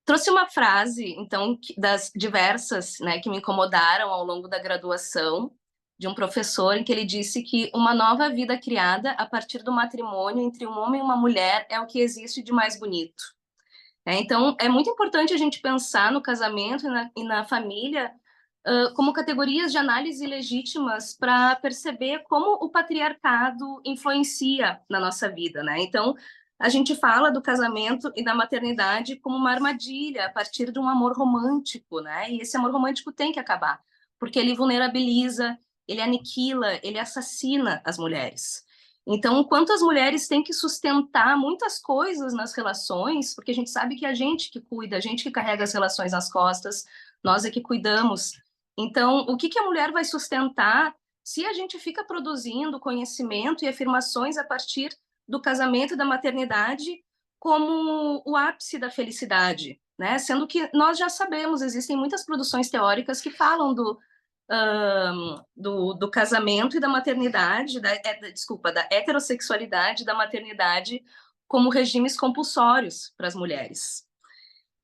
Trouxe uma frase, então, das diversas, né, que me incomodaram ao longo da graduação, de um professor, em que ele disse que uma nova vida criada a partir do matrimônio entre um homem e uma mulher é o que existe de mais bonito. Então, é muito importante a gente pensar no casamento e na família como categorias de análise legítimas para perceber como o patriarcado influencia na nossa vida, né? Então, a gente fala do casamento e da maternidade como uma armadilha a partir de um amor romântico, né? E esse amor romântico tem que acabar, porque ele vulnerabiliza, ele aniquila, ele assassina as mulheres. Então, enquanto as mulheres têm que sustentar muitas coisas nas relações, porque a gente sabe que é a gente que cuida, a gente que carrega as relações nas costas, nós é que cuidamos. Então, o que a mulher vai sustentar se a gente fica produzindo conhecimento e afirmações a partir do casamento e da maternidade como o ápice da felicidade, né? Sendo que nós já sabemos, existem muitas produções teóricas que falam do casamento e da maternidade, da heterossexualidade e da maternidade como regimes compulsórios para as mulheres.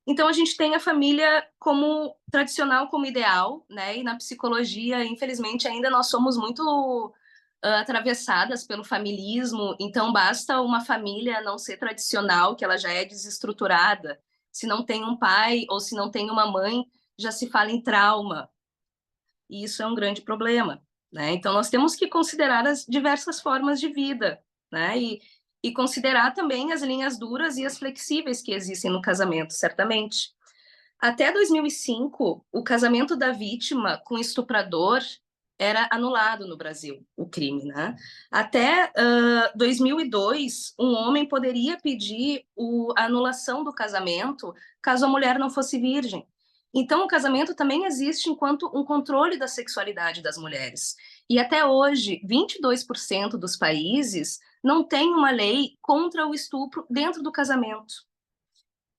Então, a gente tem a família como tradicional, como ideal, né? E na psicologia, infelizmente, ainda nós somos muito atravessadas pelo familismo, então basta uma família não ser tradicional, que ela já é desestruturada. Se não tem um pai ou se não tem uma mãe, já se fala em trauma. E isso é um grande problema, né? Então, nós temos que considerar as diversas formas de vida, né? E considerar também as linhas duras e as flexíveis que existem no casamento, certamente. Até 2005, o casamento da vítima com estuprador era anulado no Brasil, o crime, né? Até 2002, um homem poderia pedir a anulação do casamento caso a mulher não fosse virgem. Então, o casamento também existe enquanto um controle da sexualidade das mulheres. E até hoje, 22% dos países não têm uma lei contra o estupro dentro do casamento.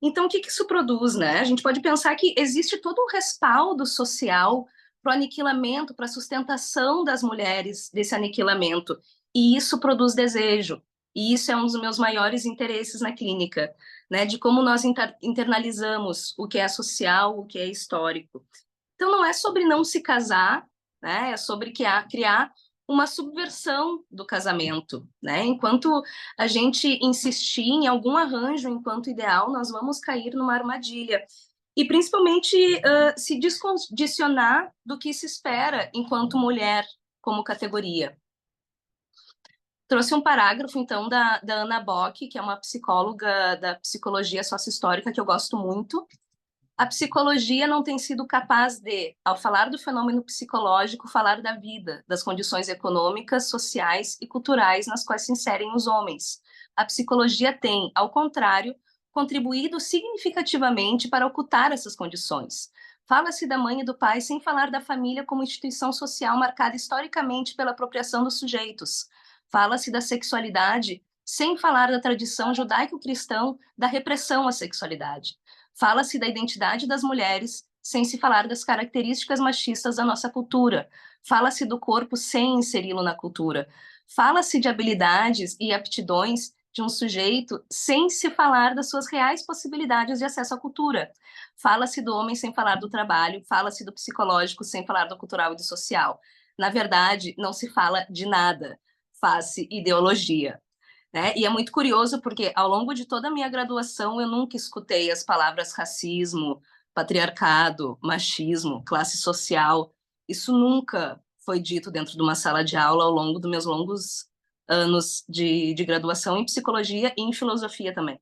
Então, o que isso produz, né? A gente pode pensar que existe todo um respaldo social para o aniquilamento, para a sustentação das mulheres desse aniquilamento. E isso produz desejo. E isso é um dos meus maiores interesses na clínica, né? De como nós internalizamos o que é social, o que é histórico. Então, não é sobre não se casar, né? É sobre criar uma subversão do casamento, né? Enquanto a gente insistir em algum arranjo enquanto ideal, nós vamos cair numa armadilha. E, principalmente, se descondicionar do que se espera enquanto mulher como categoria. Trouxe um parágrafo, então, da Ana Bock, que é uma psicóloga da psicologia sócio-histórica que eu gosto muito. A psicologia não tem sido capaz de, ao falar do fenômeno psicológico, falar da vida, das condições econômicas, sociais e culturais nas quais se inserem os homens. A psicologia tem, ao contrário, contribuído significativamente para ocultar essas condições. Fala-se da mãe e do pai sem falar da família como instituição social marcada historicamente pela apropriação dos sujeitos. Fala-se da sexualidade sem falar da tradição judaico-cristã da repressão à sexualidade. Fala-se da identidade das mulheres, sem se falar das características machistas da nossa cultura. Fala-se do corpo sem inseri-lo na cultura. Fala-se de habilidades e aptidões de um sujeito sem se falar das suas reais possibilidades de acesso à cultura. Fala-se do homem sem falar do trabalho, fala-se do psicológico sem falar do cultural e do social. Na verdade, não se fala de nada. Faz-se ideologia. Né? E é muito curioso porque, ao longo de toda a minha graduação, eu nunca escutei as palavras racismo, patriarcado, machismo, classe social. Isso nunca foi dito dentro de uma sala de aula ao longo dos meus longos anos de graduação em psicologia e em filosofia também.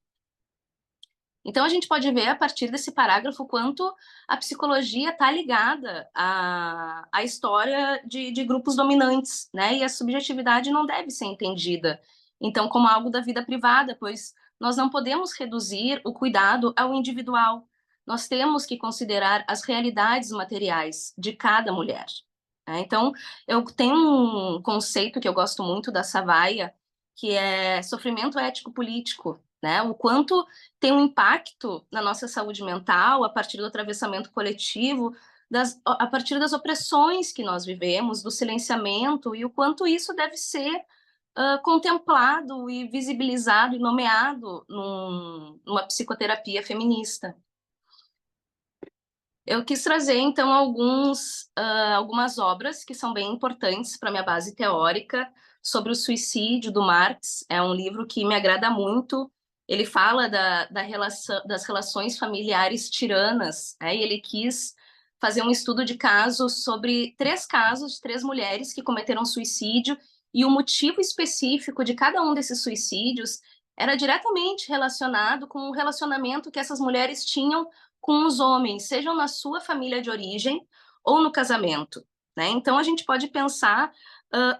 Então, a gente pode ver, a partir desse parágrafo, quanto a psicologia está ligada à história de grupos dominantes, né? E a subjetividade não deve ser entendida então, como algo da vida privada, pois nós não podemos reduzir o cuidado ao individual. Nós temos que considerar as realidades materiais de cada mulher. Então, eu tenho um conceito que eu gosto muito da Savaia, que é sofrimento ético-político, né? O quanto tem um impacto na nossa saúde mental a partir do atravessamento coletivo, a partir das opressões que nós vivemos, do silenciamento, e o quanto isso deve ser contemplado e visibilizado e nomeado numa psicoterapia feminista. Eu quis trazer, então, algumas obras que são bem importantes para minha base teórica sobre o suicídio do Marx. É um livro que me agrada muito. Ele fala das relações familiares tiranas, né? E ele quis fazer um estudo de casos sobre 3 casos de 3 mulheres que cometeram suicídio, e o motivo específico de cada um desses suicídios era diretamente relacionado com o relacionamento que essas mulheres tinham com os homens, sejam na sua família de origem ou no casamento, né? Então a gente pode pensar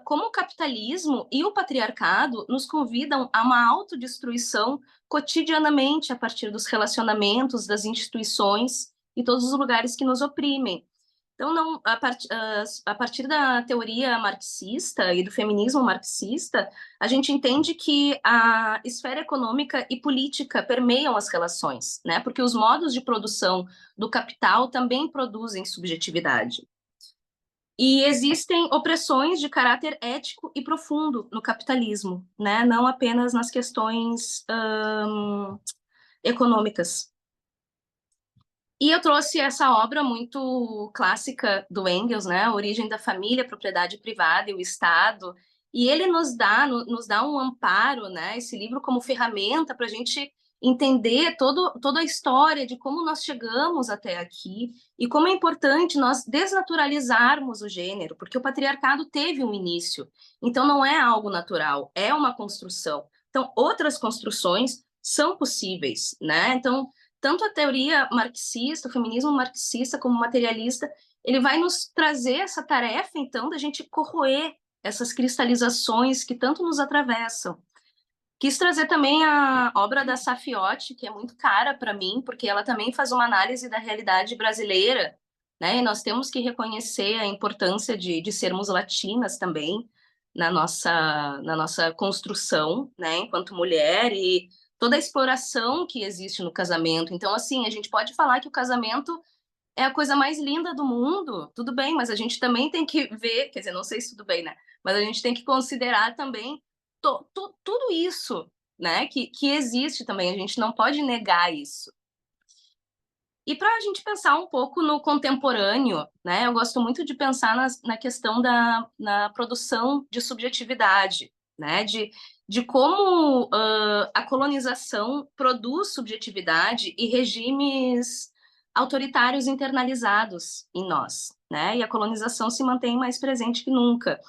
como o capitalismo e o patriarcado nos convidam a uma autodestruição cotidianamente a partir dos relacionamentos, das instituições e todos os lugares que nos oprimem. Então, não, a partir da teoria marxista e do feminismo marxista, a gente entende que a esfera econômica e política permeiam as relações, né? Porque os modos de produção do capital também produzem subjetividade. E existem opressões de caráter ético e profundo no capitalismo, né? Não apenas nas questões econômicas. E eu trouxe essa obra muito clássica do Engels, né? A Origem da Família, Propriedade Privada e o Estado. E ele nos dá um amparo, né? Esse livro como ferramenta para a gente entender toda a história de como nós chegamos até aqui e como é importante nós desnaturalizarmos o gênero, porque o patriarcado teve um início. Então não é algo natural, é uma construção. Então outras construções são possíveis, né? Então tanto a teoria marxista, o feminismo marxista como materialista, ele vai nos trazer essa tarefa, então, da gente corroer essas cristalizações que tanto nos atravessam. Quis trazer também a obra da Safiotti, que é muito cara para mim, porque ela também faz uma análise da realidade brasileira, né? E nós temos que reconhecer a importância de sermos latinas também na nossa construção, né? Enquanto mulher e toda a exploração que existe no casamento. Então, assim, a gente pode falar que o casamento é a coisa mais linda do mundo, tudo bem, mas a gente também tem que ver, quer dizer, não sei se tudo bem, né? Mas a gente tem que considerar também tudo isso, né? Que existe também, a gente não pode negar isso. E para a gente pensar um pouco no contemporâneo, né? Eu gosto muito de pensar na questão na produção de subjetividade, né? De como a colonização produz subjetividade e regimes autoritários internalizados em nós, né? E a colonização se mantém mais presente que nunca.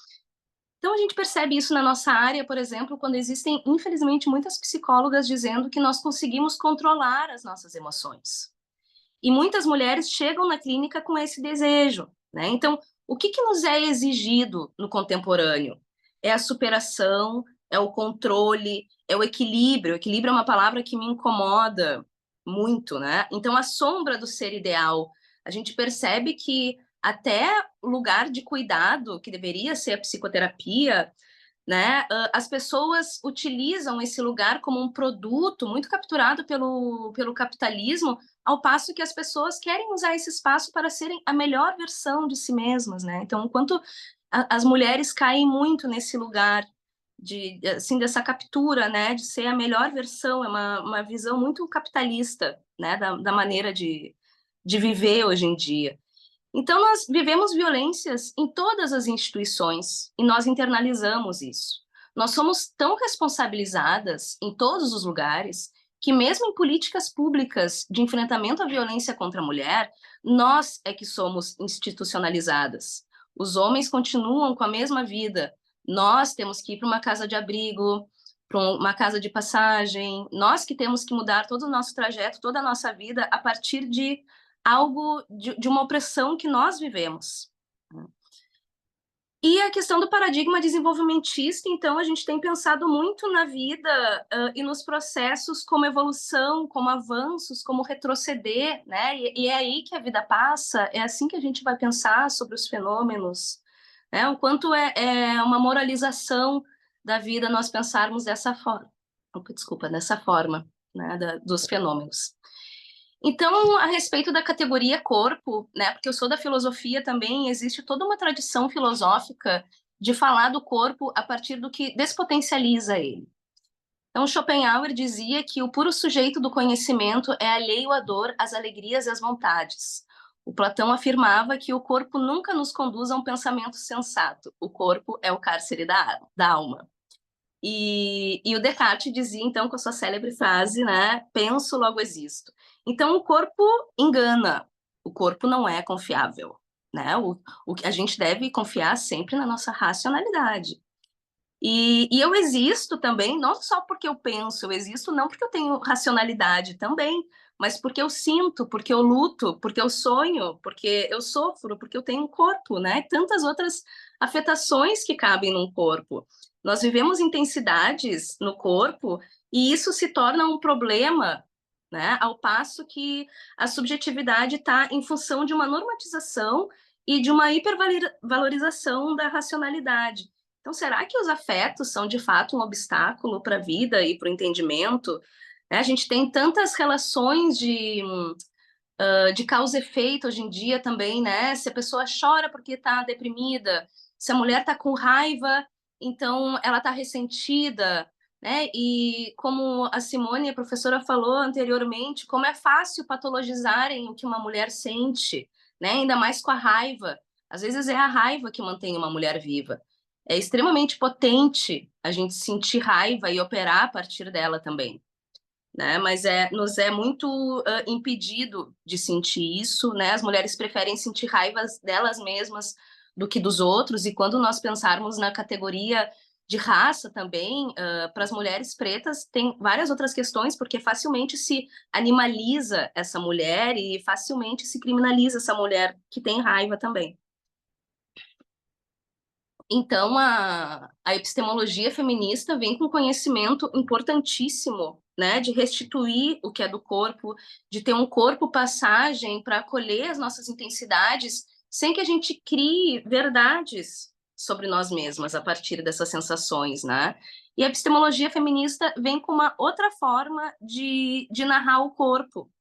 Então a gente percebe isso na nossa área, por exemplo, quando existem, infelizmente, muitas psicólogas dizendo que nós conseguimos controlar as nossas emoções. E muitas mulheres chegam na clínica com esse desejo, né? Então, o que nos é exigido no contemporâneo? É a superação, é o controle, é o equilíbrio. O equilíbrio é uma palavra que me incomoda muito, né? Então, a sombra do ser ideal. A gente percebe que até o lugar de cuidado, que deveria ser a psicoterapia, né? As pessoas utilizam esse lugar como um produto muito capturado pelo capitalismo, ao passo que as pessoas querem usar esse espaço para serem a melhor versão de si mesmas, né? Então, enquanto as mulheres caem muito nesse lugar assim, dessa captura, né, de ser a melhor versão, é uma visão muito capitalista, né, da maneira de viver hoje em dia. Então, nós vivemos violências em todas as instituições e nós internalizamos isso. Nós somos tão responsabilizadas em todos os lugares que, mesmo em políticas públicas de enfrentamento à violência contra a mulher, nós é que somos institucionalizadas. Os homens continuam com a mesma vida. Nós temos que ir para uma casa de abrigo, para uma casa de passagem. Nós que temos que mudar todo o nosso trajeto, toda a nossa vida a partir de algo de uma opressão que nós vivemos. E a questão do paradigma desenvolvimentista, então, a gente tem pensado muito na vida e nos processos como evolução, como avanços, como retroceder, né? E é aí que a vida passa, é assim que a gente vai pensar sobre os fenômenos né? O quanto é uma moralização da vida nós pensarmos dessa forma, dessa forma, né, dos fenômenos. Então, a respeito da categoria corpo, né, porque eu sou da filosofia também, existe toda uma tradição filosófica de falar do corpo a partir do que despotencializa ele. Então, Schopenhauer dizia que o puro sujeito do conhecimento é alheio à dor, às alegrias e às vontades. O Platão afirmava que o corpo nunca nos conduz a um pensamento sensato. O corpo é o cárcere da alma. E o Descartes dizia, então, com a sua célebre frase, né, penso, logo existo. Então, o corpo engana, o corpo não é confiável, né? O que a gente deve confiar sempre na nossa racionalidade. E eu existo também, não só porque eu penso, eu existo não porque eu tenho racionalidade também, mas porque eu sinto, porque eu luto, porque eu sonho, porque eu sofro, porque eu tenho um corpo, né? Tantas outras afetações que cabem num corpo. Nós vivemos intensidades no corpo e isso se torna um problema, né? Ao passo que a subjetividade está em função de uma normatização e de uma hipervalorização da racionalidade. Então, será que os afetos são de fato um obstáculo para a vida e para o entendimento? A gente tem tantas relações de causa e efeito hoje em dia também, né? Se a pessoa chora porque está deprimida, se a mulher está com raiva, então ela está ressentida, né? E como a Simone, a professora, falou anteriormente, como é fácil patologizarem o que uma mulher sente, né? Ainda mais com a raiva. Às vezes é a raiva que mantém uma mulher viva. É extremamente potente a gente sentir raiva e operar a partir dela também, né? Mas nos é muito impedido de sentir isso, né? As mulheres preferem sentir raiva delas mesmas do que dos outros, e quando nós pensarmos na categoria de raça também, para as mulheres pretas tem várias outras questões, porque facilmente se animaliza essa mulher e facilmente se criminaliza essa mulher que tem raiva também. Então, a epistemologia feminista vem com conhecimento importantíssimo, né, de restituir o que é do corpo, de ter um corpo passagem para acolher as nossas intensidades, sem que a gente crie verdades sobre nós mesmas a partir dessas sensações, né? E a epistemologia feminista vem com uma outra forma de narrar o corpo.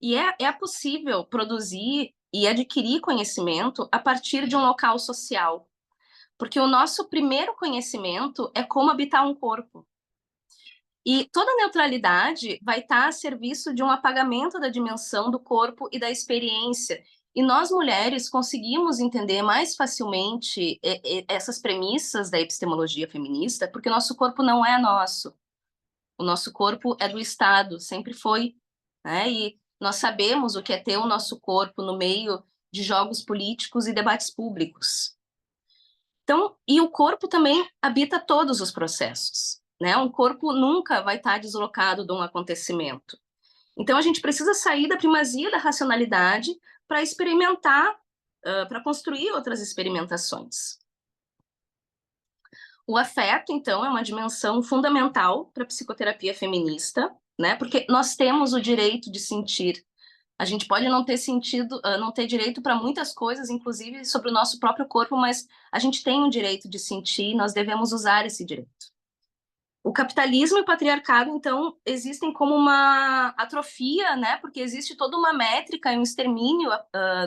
E é possível produzir e adquirir conhecimento a partir de um local social, porque o nosso primeiro conhecimento é como habitar um corpo. E toda neutralidade vai estar a serviço de um apagamento da dimensão do corpo e da experiência. E nós, mulheres, conseguimos entender mais facilmente essas premissas da epistemologia feminista, porque o nosso corpo não é nosso. O nosso corpo é do Estado, sempre foi, né? E nós sabemos o que é ter o nosso corpo no meio de jogos políticos e debates públicos. Então, e o corpo também habita todos os processos, né? Um corpo nunca vai estar deslocado de um acontecimento. Então, a gente precisa sair da primazia da racionalidade para experimentar, para construir outras experimentações. O afeto, então, é uma dimensão fundamental para a psicoterapia feminista, né? Porque nós temos o direito de sentir. A gente pode não ter sentido, não ter direito para muitas coisas, inclusive sobre o nosso próprio corpo, mas a gente tem o direito de sentir, nós devemos usar esse direito. O capitalismo e o patriarcado, então, existem como uma atrofia, né? Porque existe toda uma métrica e um extermínio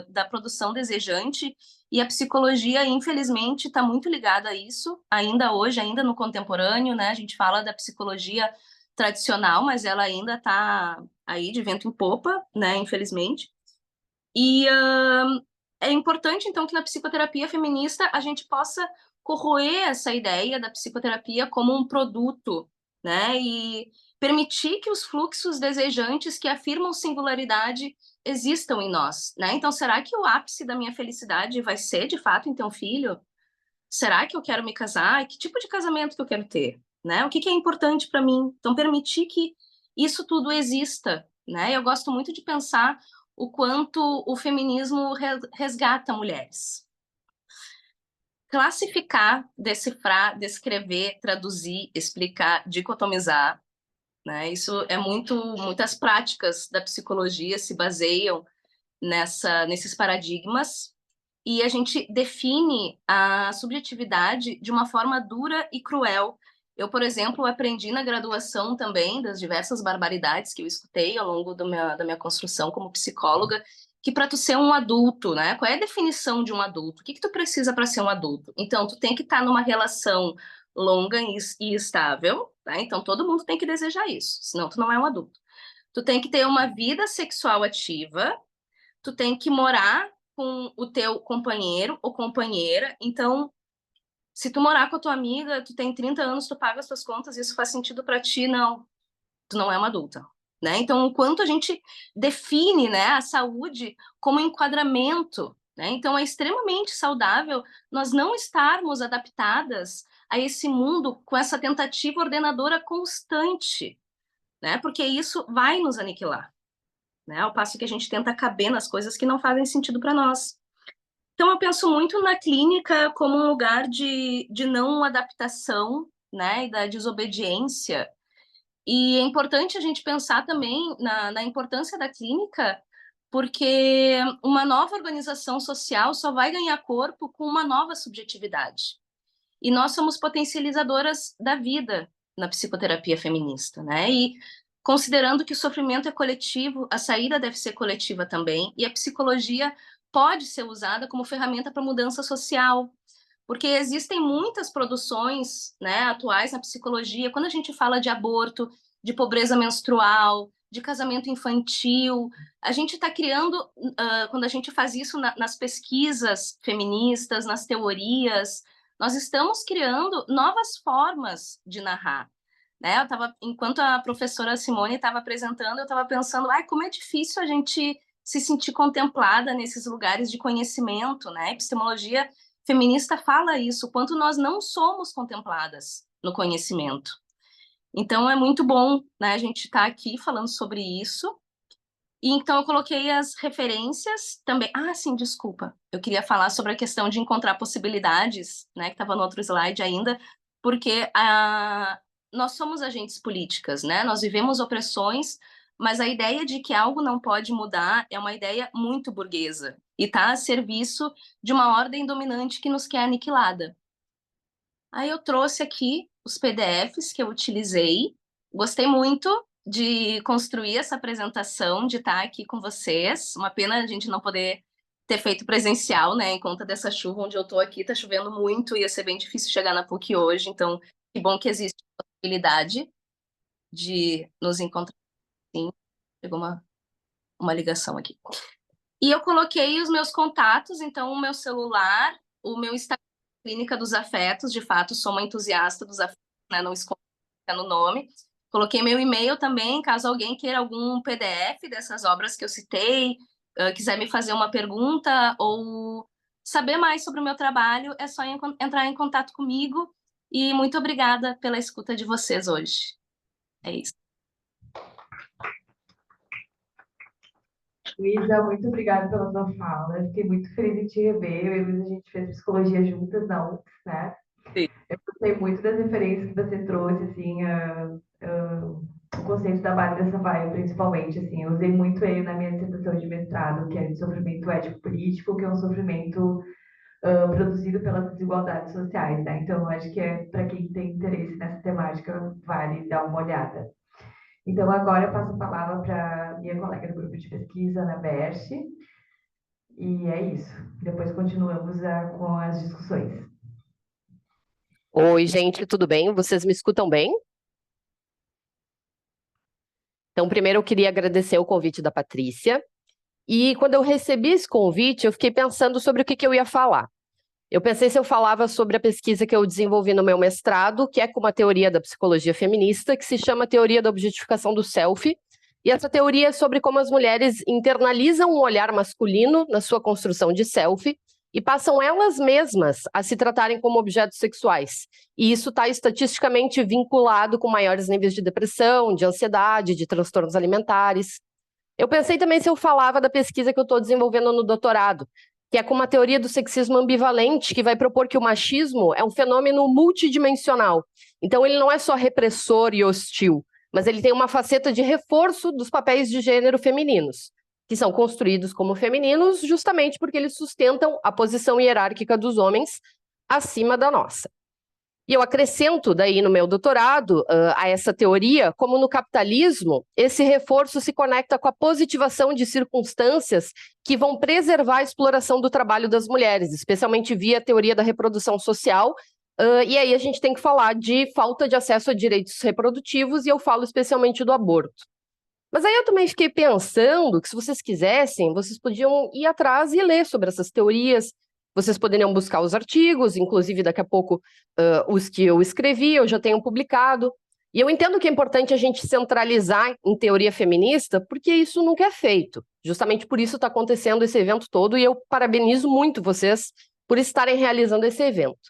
da produção desejante, e a psicologia, infelizmente, está muito ligada a isso, ainda hoje, ainda no contemporâneo, né? A gente fala da psicologia tradicional, mas ela ainda está aí de vento em popa, né, infelizmente. E é importante, então, que na psicoterapia feminista a gente possa corroer essa ideia da psicoterapia como um produto, né, e permitir que os fluxos desejantes que afirmam singularidade existam em nós, né? Então, será que o ápice da minha felicidade vai ser, de fato, em ter um filho? Será que eu quero me casar? Que tipo de casamento que eu quero ter? Né? O que é importante para mim? Então, permitir que isso tudo exista, né? Eu gosto muito de pensar o quanto o feminismo resgata mulheres. Classificar, decifrar, descrever, traduzir, explicar, dicotomizar, né? Isso é muitas práticas da psicologia se baseiam nesses paradigmas. e a gente define a subjetividade de uma forma dura e cruel. Eu, por exemplo, aprendi na graduação também, das diversas barbaridades que eu escutei ao longo da minha construção como psicóloga, que para tu ser um adulto, né? Qual é a definição de um adulto? O que tu precisa para ser um adulto? Então, tu tem que estar numa relação longa e estável, tá? Então, todo mundo tem que desejar isso, senão tu não é um adulto. Tu tem que ter uma vida sexual ativa, tu tem que morar com o teu companheiro ou companheira. Então, se tu morar com a tua amiga, tu tem 30 anos, tu paga as tuas contas, isso faz sentido para ti? Não, tu não é uma adulta, né? Então, enquanto a gente define, né, a saúde como enquadramento, né? Então, é extremamente saudável nós não estarmos adaptadas a esse mundo com essa tentativa ordenadora constante, né? Porque isso vai nos aniquilar, né? Ao passo que a gente tenta caber nas coisas que não fazem sentido para nós. Então, eu penso muito na clínica como um lugar de não adaptação, né, e da desobediência. E é importante a gente pensar também na importância da clínica, porque uma nova organização social só vai ganhar corpo com uma nova subjetividade. E nós somos potencializadoras da vida na psicoterapia feminista, né? E considerando que o sofrimento é coletivo, a saída deve ser coletiva também, e a psicologia pode ser usada como ferramenta para mudança social, porque existem muitas produções, né, atuais na psicologia, quando a gente fala de aborto, de pobreza menstrual, de casamento infantil, a gente está criando, quando a gente faz isso nas pesquisas feministas, nas teorias, nós estamos criando novas formas de narrar, né? Enquanto a professora Simone estava apresentando, eu estava pensando, como é difícil a gente se sentir contemplada nesses lugares de conhecimento, né? A epistemologia feminista fala isso, o quanto nós não somos contempladas no conhecimento. Então, é muito bom, né, a gente estar aqui falando sobre isso. E então eu coloquei as referências também. Sim, desculpa. Eu queria falar sobre a questão de encontrar possibilidades, né, que estava no outro slide ainda, porque nós somos agentes políticas, né? Nós vivemos opressões, mas a ideia de que algo não pode mudar é uma ideia muito burguesa e está a serviço de uma ordem dominante que nos quer aniquilada. Aí eu trouxe aqui os PDFs que eu utilizei. Gostei muito de construir essa apresentação, de estar aqui com vocês. Uma pena a gente não poder ter feito presencial, né? Em conta dessa chuva onde eu estou aqui, está chovendo muito, ia ser bem difícil chegar na PUC hoje. Então, que bom que existe a possibilidade de nos encontrar. Sim, chegou uma ligação aqui. E eu coloquei os meus contatos, então o meu celular, o meu Instagram, Clínica dos Afetos, de fato, sou uma entusiasta dos afetos, né? Não escondo no nome. Coloquei meu e-mail também, caso alguém queira algum PDF dessas obras que eu citei, quiser me fazer uma pergunta ou saber mais sobre o meu trabalho, é só entrar em contato comigo. E muito obrigada pela escuta de vocês hoje. É isso. Luísa, muito obrigada pela sua fala. Fiquei muito feliz em te rever. Eu e a Luísa, a gente fez psicologia juntas na UFS, né? Sim. Eu gostei muito das referências que você trouxe, assim, o conceito da Bárbara Sampaio, principalmente, assim. Eu usei muito ele na minha dissertação de mestrado, que é de sofrimento ético-político, que é um sofrimento produzido pelas desigualdades sociais, né? Então, eu acho que para quem tem interesse nessa temática, vale dar uma olhada. Então, agora eu passo a palavra para minha colega do grupo de pesquisa, Ana Berche, e é isso. Depois continuamos com as discussões. Oi, gente, tudo bem? Vocês me escutam bem? Então, primeiro eu queria agradecer o convite da Patrícia. E quando eu recebi esse convite, eu fiquei pensando sobre o que eu ia falar. Eu pensei se eu falava sobre a pesquisa que eu desenvolvi no meu mestrado, que é com uma teoria da psicologia feminista, que se chama Teoria da Objetificação do Self. E essa teoria é sobre como as mulheres internalizam um olhar masculino na sua construção de self e passam elas mesmas a se tratarem como objetos sexuais. E isso está estatisticamente vinculado com maiores níveis de depressão, de ansiedade, de transtornos alimentares. Eu pensei também se eu falava da pesquisa que eu estou desenvolvendo no doutorado, que é com uma teoria do sexismo ambivalente, que vai propor que o machismo é um fenômeno multidimensional. Então, ele não é só repressor e hostil, mas ele tem uma faceta de reforço dos papéis de gênero femininos, que são construídos como femininos justamente porque eles sustentam a posição hierárquica dos homens acima da nossa. E eu acrescento daí no meu doutorado a essa teoria, como no capitalismo, esse reforço se conecta com a positivação de circunstâncias que vão preservar a exploração do trabalho das mulheres, especialmente via a teoria da reprodução social. E aí a gente tem que falar de falta de acesso a direitos reprodutivos, e eu falo especialmente do aborto. Mas aí eu também fiquei pensando que, se vocês quisessem, vocês podiam ir atrás e ler sobre essas teorias. Vocês poderiam buscar os artigos, inclusive daqui a pouco os que eu escrevi, eu já tenho publicado. E eu entendo que é importante a gente centralizar em teoria feminista, porque isso nunca é feito. Justamente por isso está acontecendo esse evento todo, e eu parabenizo muito vocês por estarem realizando esse evento.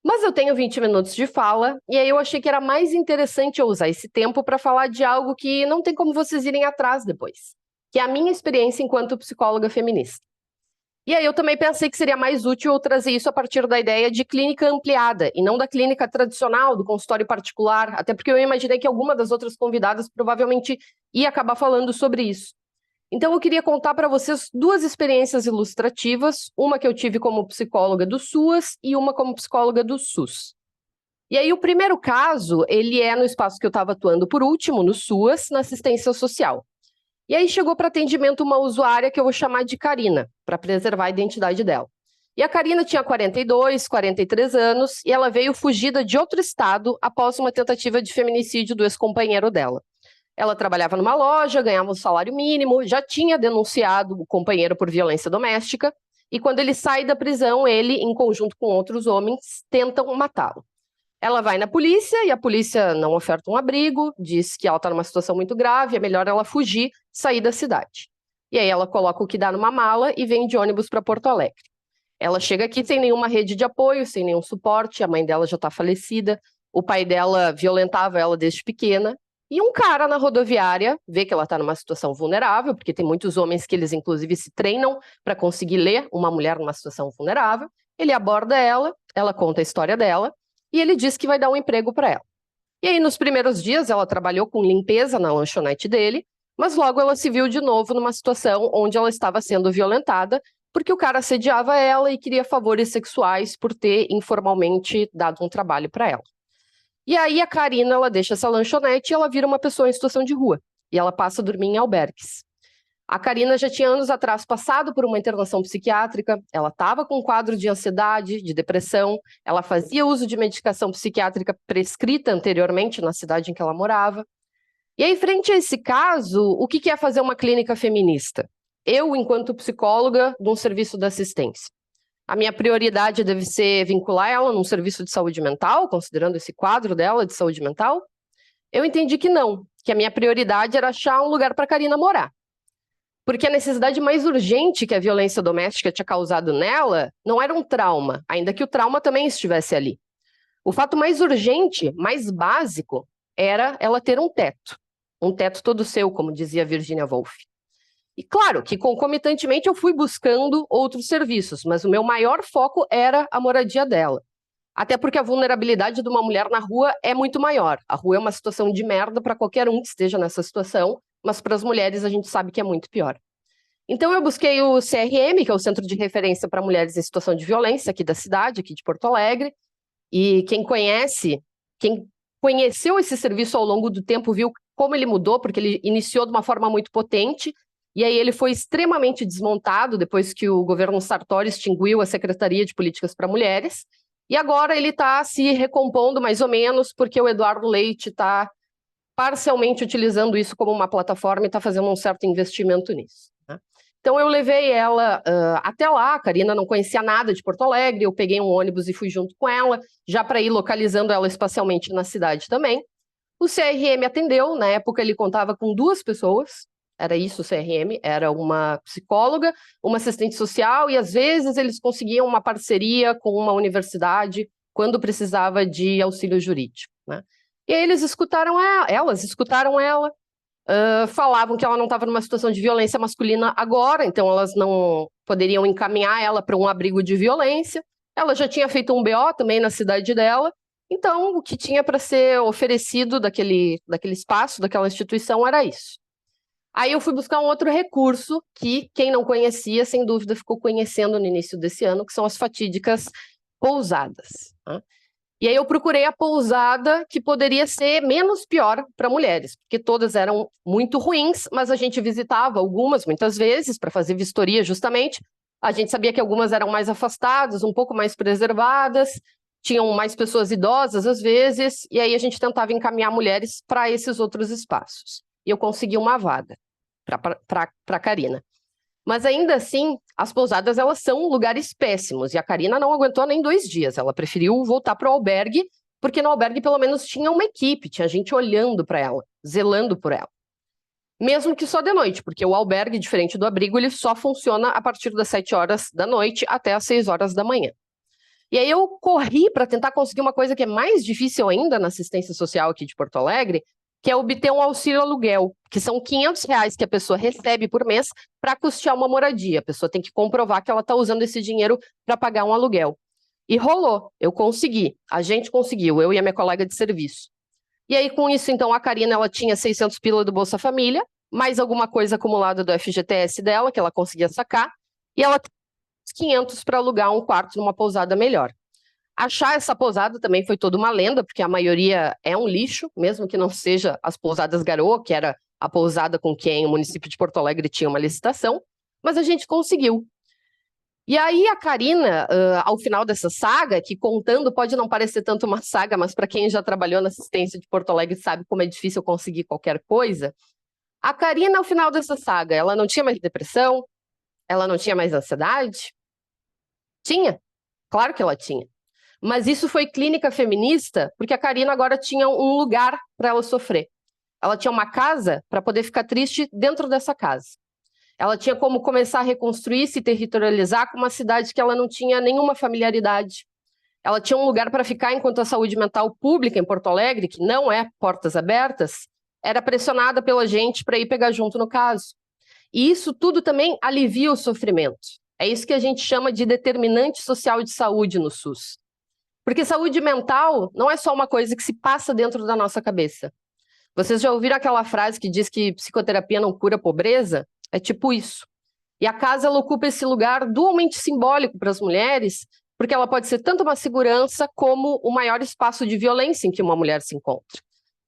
Mas eu tenho 20 minutos de fala, e aí eu achei que era mais interessante eu usar esse tempo para falar de algo que não tem como vocês irem atrás depois, que é a minha experiência enquanto psicóloga feminista. E aí eu também pensei que seria mais útil eu trazer isso a partir da ideia de clínica ampliada, e não da clínica tradicional, do consultório particular, até porque eu imaginei que alguma das outras convidadas provavelmente ia acabar falando sobre isso. Então eu queria contar para vocês duas experiências ilustrativas, uma que eu tive como psicóloga do SUAS e uma como psicóloga do SUS. E aí o primeiro caso, ele é no espaço que eu estava atuando por último, no SUAS, na assistência social. E aí chegou para atendimento uma usuária que eu vou chamar de Karina, para preservar a identidade dela. E a Karina tinha 42, 43 anos, e ela veio fugida de outro estado após uma tentativa de feminicídio do ex-companheiro dela. Ela trabalhava numa loja, ganhava um salário mínimo, já tinha denunciado o companheiro por violência doméstica, e quando ele sai da prisão, ele, em conjunto com outros homens, tentam matá-lo. Ela vai na polícia, e a polícia não oferta um abrigo, diz que ela está numa situação muito grave, é melhor ela fugir, sair da cidade. E aí ela coloca o que dá numa mala e vem de ônibus para Porto Alegre. Ela chega aqui sem nenhuma rede de apoio, sem nenhum suporte, a mãe dela já está falecida, o pai dela violentava ela desde pequena, e um cara na rodoviária vê que ela está numa situação vulnerável, porque tem muitos homens que eles inclusive se treinam para conseguir ler uma mulher numa situação vulnerável. Ele aborda ela, ela conta a história dela, e ele diz que vai dar um emprego para ela. E aí, nos primeiros dias, ela trabalhou com limpeza na lanchonete dele, mas logo ela se viu de novo numa situação onde ela estava sendo violentada, porque o cara assediava ela e queria favores sexuais por ter informalmente dado um trabalho para ela. E aí a Karina, ela deixa essa lanchonete e ela vira uma pessoa em situação de rua, e ela passa a dormir em albergues. A Karina já tinha anos atrás passado por uma internação psiquiátrica, ela estava com um quadro de ansiedade, de depressão, ela fazia uso de medicação psiquiátrica prescrita anteriormente na cidade em que ela morava. E aí, frente a esse caso, o que é fazer uma clínica feminista? Eu, enquanto psicóloga, de um serviço de assistência. A minha prioridade deve ser vincular ela num serviço de saúde mental, considerando esse quadro dela de saúde mental? Eu entendi que não, que a minha prioridade era achar um lugar para a Karina morar. Porque a necessidade mais urgente que a violência doméstica tinha causado nela não era um trauma, ainda que o trauma também estivesse ali. O fato mais urgente, mais básico, era ela ter um teto todo seu, como dizia Virginia Woolf. E claro que concomitantemente eu fui buscando outros serviços, mas o meu maior foco era a moradia dela. Até porque a vulnerabilidade de uma mulher na rua é muito maior. A rua é uma situação de merda para qualquer um que esteja nessa situação, mas para as mulheres a gente sabe que é muito pior. Então eu busquei o CRM, que é o Centro de Referência para Mulheres em Situação de Violência aqui da cidade, aqui de Porto Alegre, e quem conheceu esse serviço ao longo do tempo viu como ele mudou, porque ele iniciou de uma forma muito potente, e aí ele foi extremamente desmontado depois que o governo Sartori extinguiu a Secretaria de Políticas para Mulheres, e agora ele está se recompondo mais ou menos, porque o Eduardo Leite está parcialmente utilizando isso como uma plataforma e está fazendo um certo investimento nisso, né? Então eu levei ela até lá, a Karina não conhecia nada de Porto Alegre, eu peguei um ônibus e fui junto com ela, já para ir localizando ela espacialmente na cidade também. O CRM atendeu, na época ele contava com 2 pessoas, era isso o CRM, era uma psicóloga, uma assistente social, e às vezes eles conseguiam uma parceria com uma universidade quando precisava de auxílio jurídico, né? E aí elas escutaram ela, falavam que ela não estava numa situação de violência masculina agora, então elas não poderiam encaminhar ela para um abrigo de violência. Ela já tinha feito um BO também na cidade dela, então o que tinha para ser oferecido daquele espaço, daquela instituição, era isso. Aí eu fui buscar um outro recurso que quem não conhecia, sem dúvida, ficou conhecendo no início desse ano, que são as fatídicas pousadas, né? E aí eu procurei a pousada que poderia ser menos pior para mulheres, porque todas eram muito ruins, mas a gente visitava algumas muitas vezes para fazer vistoria justamente. A gente sabia que algumas eram mais afastadas, um pouco mais preservadas, tinham mais pessoas idosas às vezes, e aí a gente tentava encaminhar mulheres para esses outros espaços. E eu consegui uma vaga para a Karina. Mas ainda assim, as pousadas elas são lugares péssimos, e a Karina não aguentou nem 2 dias, ela preferiu voltar para o albergue, porque no albergue pelo menos tinha uma equipe, tinha gente olhando para ela, zelando por ela. Mesmo que só de noite, porque o albergue, diferente do abrigo, ele só funciona a partir das 7 horas da noite até as 6 horas da manhã. E aí eu corri para tentar conseguir uma coisa que é mais difícil ainda na assistência social aqui de Porto Alegre, que é obter um auxílio aluguel, que são R$ 500 que a pessoa recebe por mês para custear uma moradia. A pessoa tem que comprovar que ela está usando esse dinheiro para pagar um aluguel. E rolou, eu consegui, a gente conseguiu, eu e a minha colega de serviço. E aí com isso, então, a Karina ela tinha 600 pila do Bolsa Família, mais alguma coisa acumulada do FGTS dela, que ela conseguia sacar, e ela tem 500 para alugar um quarto numa pousada melhor. Achar essa pousada também foi toda uma lenda, porque a maioria é um lixo, mesmo que não seja as pousadas Garoa, que era a pousada com quem o município de Porto Alegre tinha uma licitação, mas a gente conseguiu. E aí a Karina, ao final dessa saga, que contando pode não parecer tanto uma saga, mas para quem já trabalhou na assistência de Porto Alegre sabe como é difícil conseguir qualquer coisa, a Karina, ao final dessa saga, ela não tinha mais depressão, ela não tinha mais ansiedade? Tinha, claro que ela tinha. Mas isso foi clínica feminista, porque a Karina agora tinha um lugar para ela sofrer. Ela tinha uma casa para poder ficar triste dentro dessa casa. Ela tinha como começar a reconstruir, se territorializar com uma cidade que ela não tinha nenhuma familiaridade. Ela tinha um lugar para ficar enquanto a saúde mental pública em Porto Alegre, que não é portas abertas, era pressionada pela gente para ir pegar junto no caso. E isso tudo também alivia o sofrimento. É isso que a gente chama de determinante social de saúde no SUS. Porque saúde mental não é só uma coisa que se passa dentro da nossa cabeça. Vocês já ouviram aquela frase que diz que psicoterapia não cura a pobreza? É tipo isso. E a casa ela ocupa esse lugar dualmente simbólico para as mulheres, porque ela pode ser tanto uma segurança como o maior espaço de violência em que uma mulher se encontra.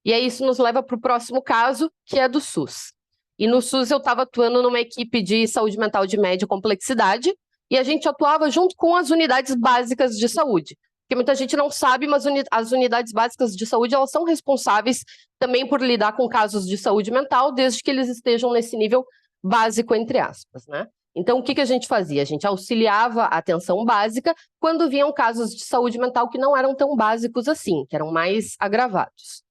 E aí isso nos leva para o próximo caso, que é do SUS. E no SUS eu estava atuando numa equipe de saúde mental de média complexidade, e a gente atuava junto com as unidades básicas de saúde. Porque muita gente não sabe, mas as unidades básicas de saúde elas são responsáveis também por lidar com casos de saúde mental, desde que eles estejam nesse nível básico, entre aspas, né? Então, o que a gente fazia? A gente auxiliava a atenção básica quando vinham casos de saúde mental que não eram tão básicos assim, que eram mais agravados.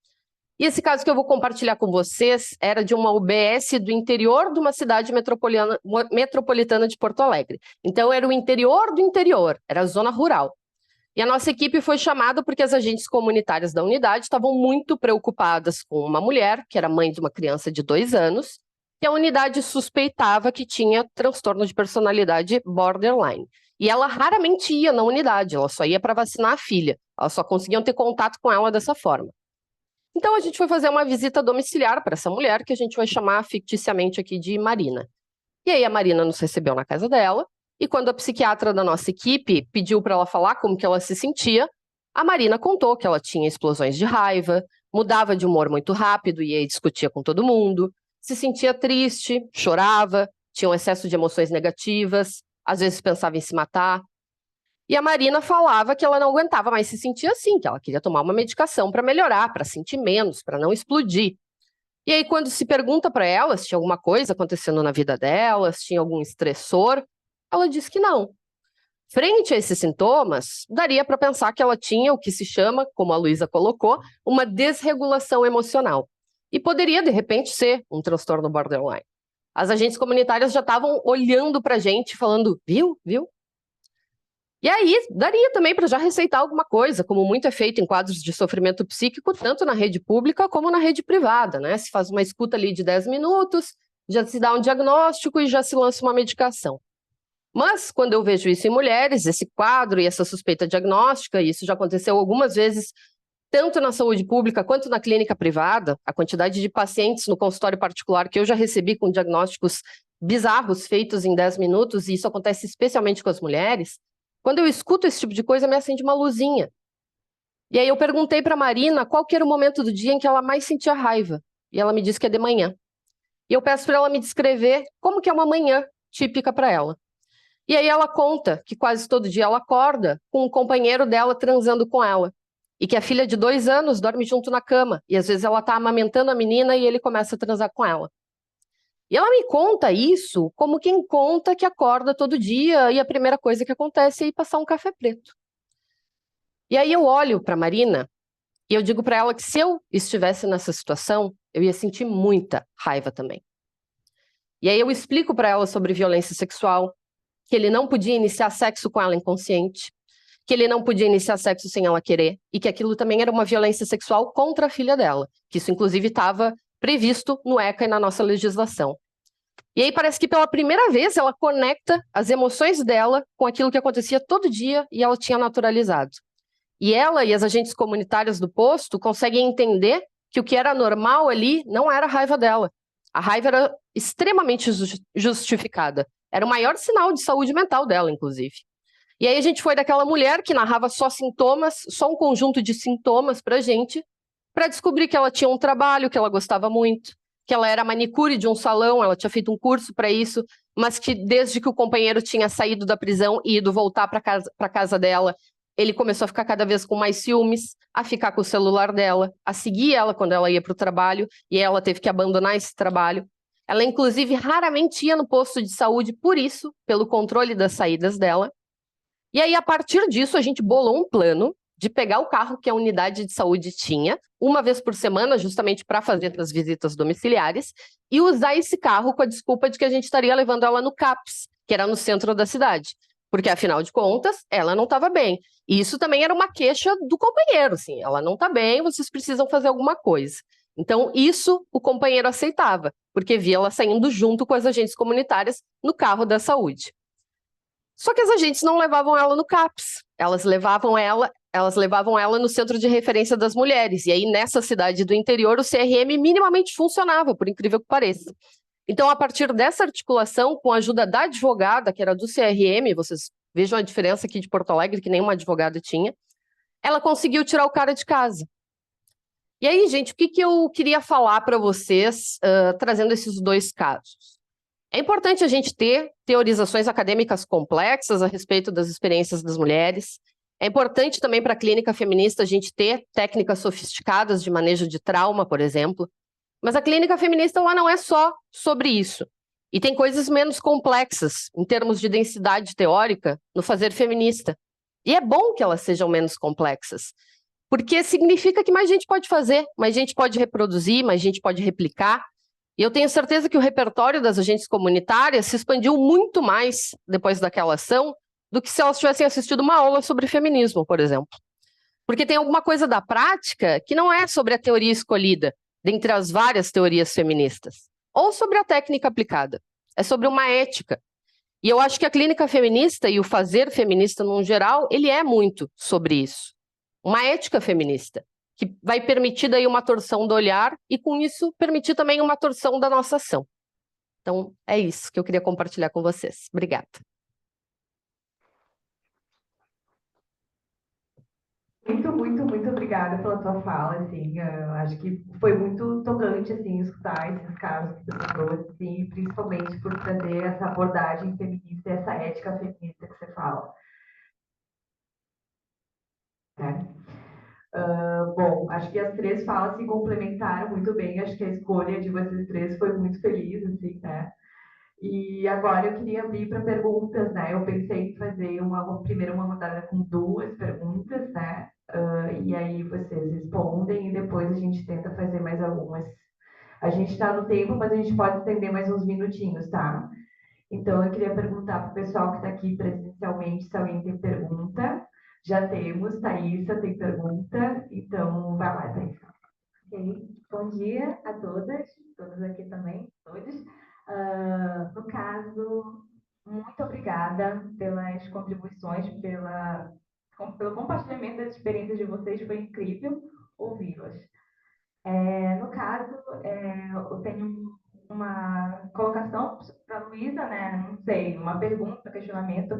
E esse caso que eu vou compartilhar com vocês era de uma UBS do interior de uma cidade metropolitana de Porto Alegre. Então, era o interior do interior, era a zona rural. E a nossa equipe foi chamada porque as agentes comunitárias da unidade estavam muito preocupadas com uma mulher, que era mãe de uma criança de 2 anos, que a unidade suspeitava que tinha transtorno de personalidade borderline. E ela raramente ia na unidade, ela só ia para vacinar a filha. Elas só conseguiam ter contato com ela dessa forma. Então a gente foi fazer uma visita domiciliar para essa mulher, que a gente vai chamar ficticiamente aqui de Marina. E aí a Marina nos recebeu na casa dela, e quando a psiquiatra da nossa equipe pediu para ela falar como que ela se sentia, a Marina contou que ela tinha explosões de raiva, mudava de humor muito rápido e aí discutia com todo mundo, se sentia triste, chorava, tinha um excesso de emoções negativas, às vezes pensava em se matar. E a Marina falava que ela não aguentava mais se sentir assim, que ela queria tomar uma medicação para melhorar, para sentir menos, para não explodir. E aí, quando se pergunta para ela se tinha alguma coisa acontecendo na vida dela, se tinha algum estressor, ela diz que não. Frente a esses sintomas, daria para pensar que ela tinha o que se chama, como a Luísa colocou, uma desregulação emocional. E poderia, de repente, ser um transtorno borderline. As agentes comunitárias já estavam olhando para a gente, falando, viu? E aí, daria também para já receitar alguma coisa, como muito é feito em quadros de sofrimento psíquico, tanto na rede pública como na rede privada, né? Se faz uma escuta ali de 10 minutos, já se dá um diagnóstico e já se lança uma medicação. Mas, quando eu vejo isso em mulheres, esse quadro e essa suspeita diagnóstica, e isso já aconteceu algumas vezes tanto na saúde pública quanto na clínica privada, a quantidade de pacientes no consultório particular que eu já recebi com diagnósticos bizarros feitos em 10 minutos, e isso acontece especialmente com as mulheres, quando eu escuto esse tipo de coisa, me acende uma luzinha. E aí eu perguntei para a Marina qual que era o momento do dia em que ela mais sentia raiva, e ela me disse que é de manhã. E eu peço para ela me descrever como que é uma manhã típica para ela. E aí ela conta que quase todo dia ela acorda com um companheiro dela transando com ela. E que a filha de 2 anos dorme junto na cama. E às vezes ela está amamentando a menina e ele começa a transar com ela. E ela me conta isso como quem conta que acorda todo dia e a primeira coisa que acontece é ir passar um café preto. E aí eu olho para a Marina e eu digo para ela que se eu estivesse nessa situação, eu ia sentir muita raiva também. E aí eu explico para ela sobre violência sexual, que ele não podia iniciar sexo com ela inconsciente, que ele não podia iniciar sexo sem ela querer, e que aquilo também era uma violência sexual contra a filha dela, que isso inclusive estava previsto no ECA e na nossa legislação. E aí parece que pela primeira vez ela conecta as emoções dela com aquilo que acontecia todo dia e ela tinha naturalizado. E ela e as agentes comunitárias do posto conseguem entender que o que era normal ali não era a raiva dela. A raiva era extremamente justificada. Era o maior sinal de saúde mental dela, inclusive. E aí a gente foi daquela mulher que narrava só sintomas, só um conjunto de sintomas pra gente, para descobrir que ela tinha um trabalho que ela gostava muito, que ela era manicure de um salão, ela tinha feito um curso para isso, mas que desde que o companheiro tinha saído da prisão e ido voltar para casa dela, ele começou a ficar cada vez com mais ciúmes, a ficar com o celular dela, a seguir ela quando ela ia para o trabalho, e ela teve que abandonar esse trabalho. Ela, inclusive, raramente ia no posto de saúde por isso, pelo controle das saídas dela. E aí, a partir disso, a gente bolou um plano de pegar o carro que a unidade de saúde tinha, uma vez por semana, justamente para fazer as visitas domiciliares, e usar esse carro com a desculpa de que a gente estaria levando ela no CAPS, que era no centro da cidade. Porque, afinal de contas, ela não estava bem. E isso também era uma queixa do companheiro, assim, ela não está bem, vocês precisam fazer alguma coisa. Então, isso o companheiro aceitava, porque via ela saindo junto com as agentes comunitárias no carro da saúde. Só que as agentes não levavam ela no CAPS, elas levavam ela no Centro de Referência das Mulheres, e aí nessa cidade do interior o CRM minimamente funcionava, por incrível que pareça. Então, a partir dessa articulação, com a ajuda da advogada, que era do CRM, vocês vejam a diferença aqui de Porto Alegre, que nenhuma advogada tinha, ela conseguiu tirar o cara de casa. E aí, gente, o que eu queria falar para vocês, trazendo esses 2 casos? É importante a gente ter teorizações acadêmicas complexas a respeito das experiências das mulheres. É importante também para a clínica feminista a gente ter técnicas sofisticadas de manejo de trauma, por exemplo. Mas a clínica feminista ela não é só sobre isso. E tem coisas menos complexas, em termos de densidade teórica, no fazer feminista. E é bom que elas sejam menos complexas, porque significa que mais gente pode fazer, mais gente pode reproduzir, mais gente pode replicar. E eu tenho certeza que o repertório das agentes comunitárias se expandiu muito mais depois daquela ação do que se elas tivessem assistido uma aula sobre feminismo, por exemplo. Porque tem alguma coisa da prática que não é sobre a teoria escolhida, dentre as várias teorias feministas, ou sobre a técnica aplicada. É sobre uma ética. E eu acho que a clínica feminista e o fazer feminista, num geral, ele é muito sobre isso. Uma ética feminista, que vai permitir daí uma torção do olhar e, com isso, permitir também uma torção da nossa ação. Então, é isso que eu queria compartilhar com vocês. Obrigada. Muito obrigada pela tua fala, assim, eu acho que foi muito tocante, assim, escutar esses casos que você trouxe, assim, principalmente por trazer essa abordagem feminista, essa ética feminista que você fala, né? Bom, acho que as 3 falas se complementaram muito bem, acho que a escolha de vocês 3 foi muito feliz, assim, né? E agora eu queria abrir para perguntas, né? Eu pensei em fazer primeiro uma rodada com 2 perguntas, né? E aí vocês respondem e depois a gente tenta fazer mais algumas. A gente está no tempo, mas a gente pode estender mais uns minutinhos, tá? Então eu queria perguntar para o pessoal que está aqui presencialmente se alguém tem pergunta. Já temos, Thaísa tem pergunta, então vai lá, Thaísa. Ok. Bom dia a todas, todos aqui também, todos. No caso, muito obrigada pelas contribuições, pelo compartilhamento das experiências de vocês, foi incrível. ouvi-las. No caso, eu tenho uma colocação para a Luísa, né? Não sei, uma pergunta, questionamento.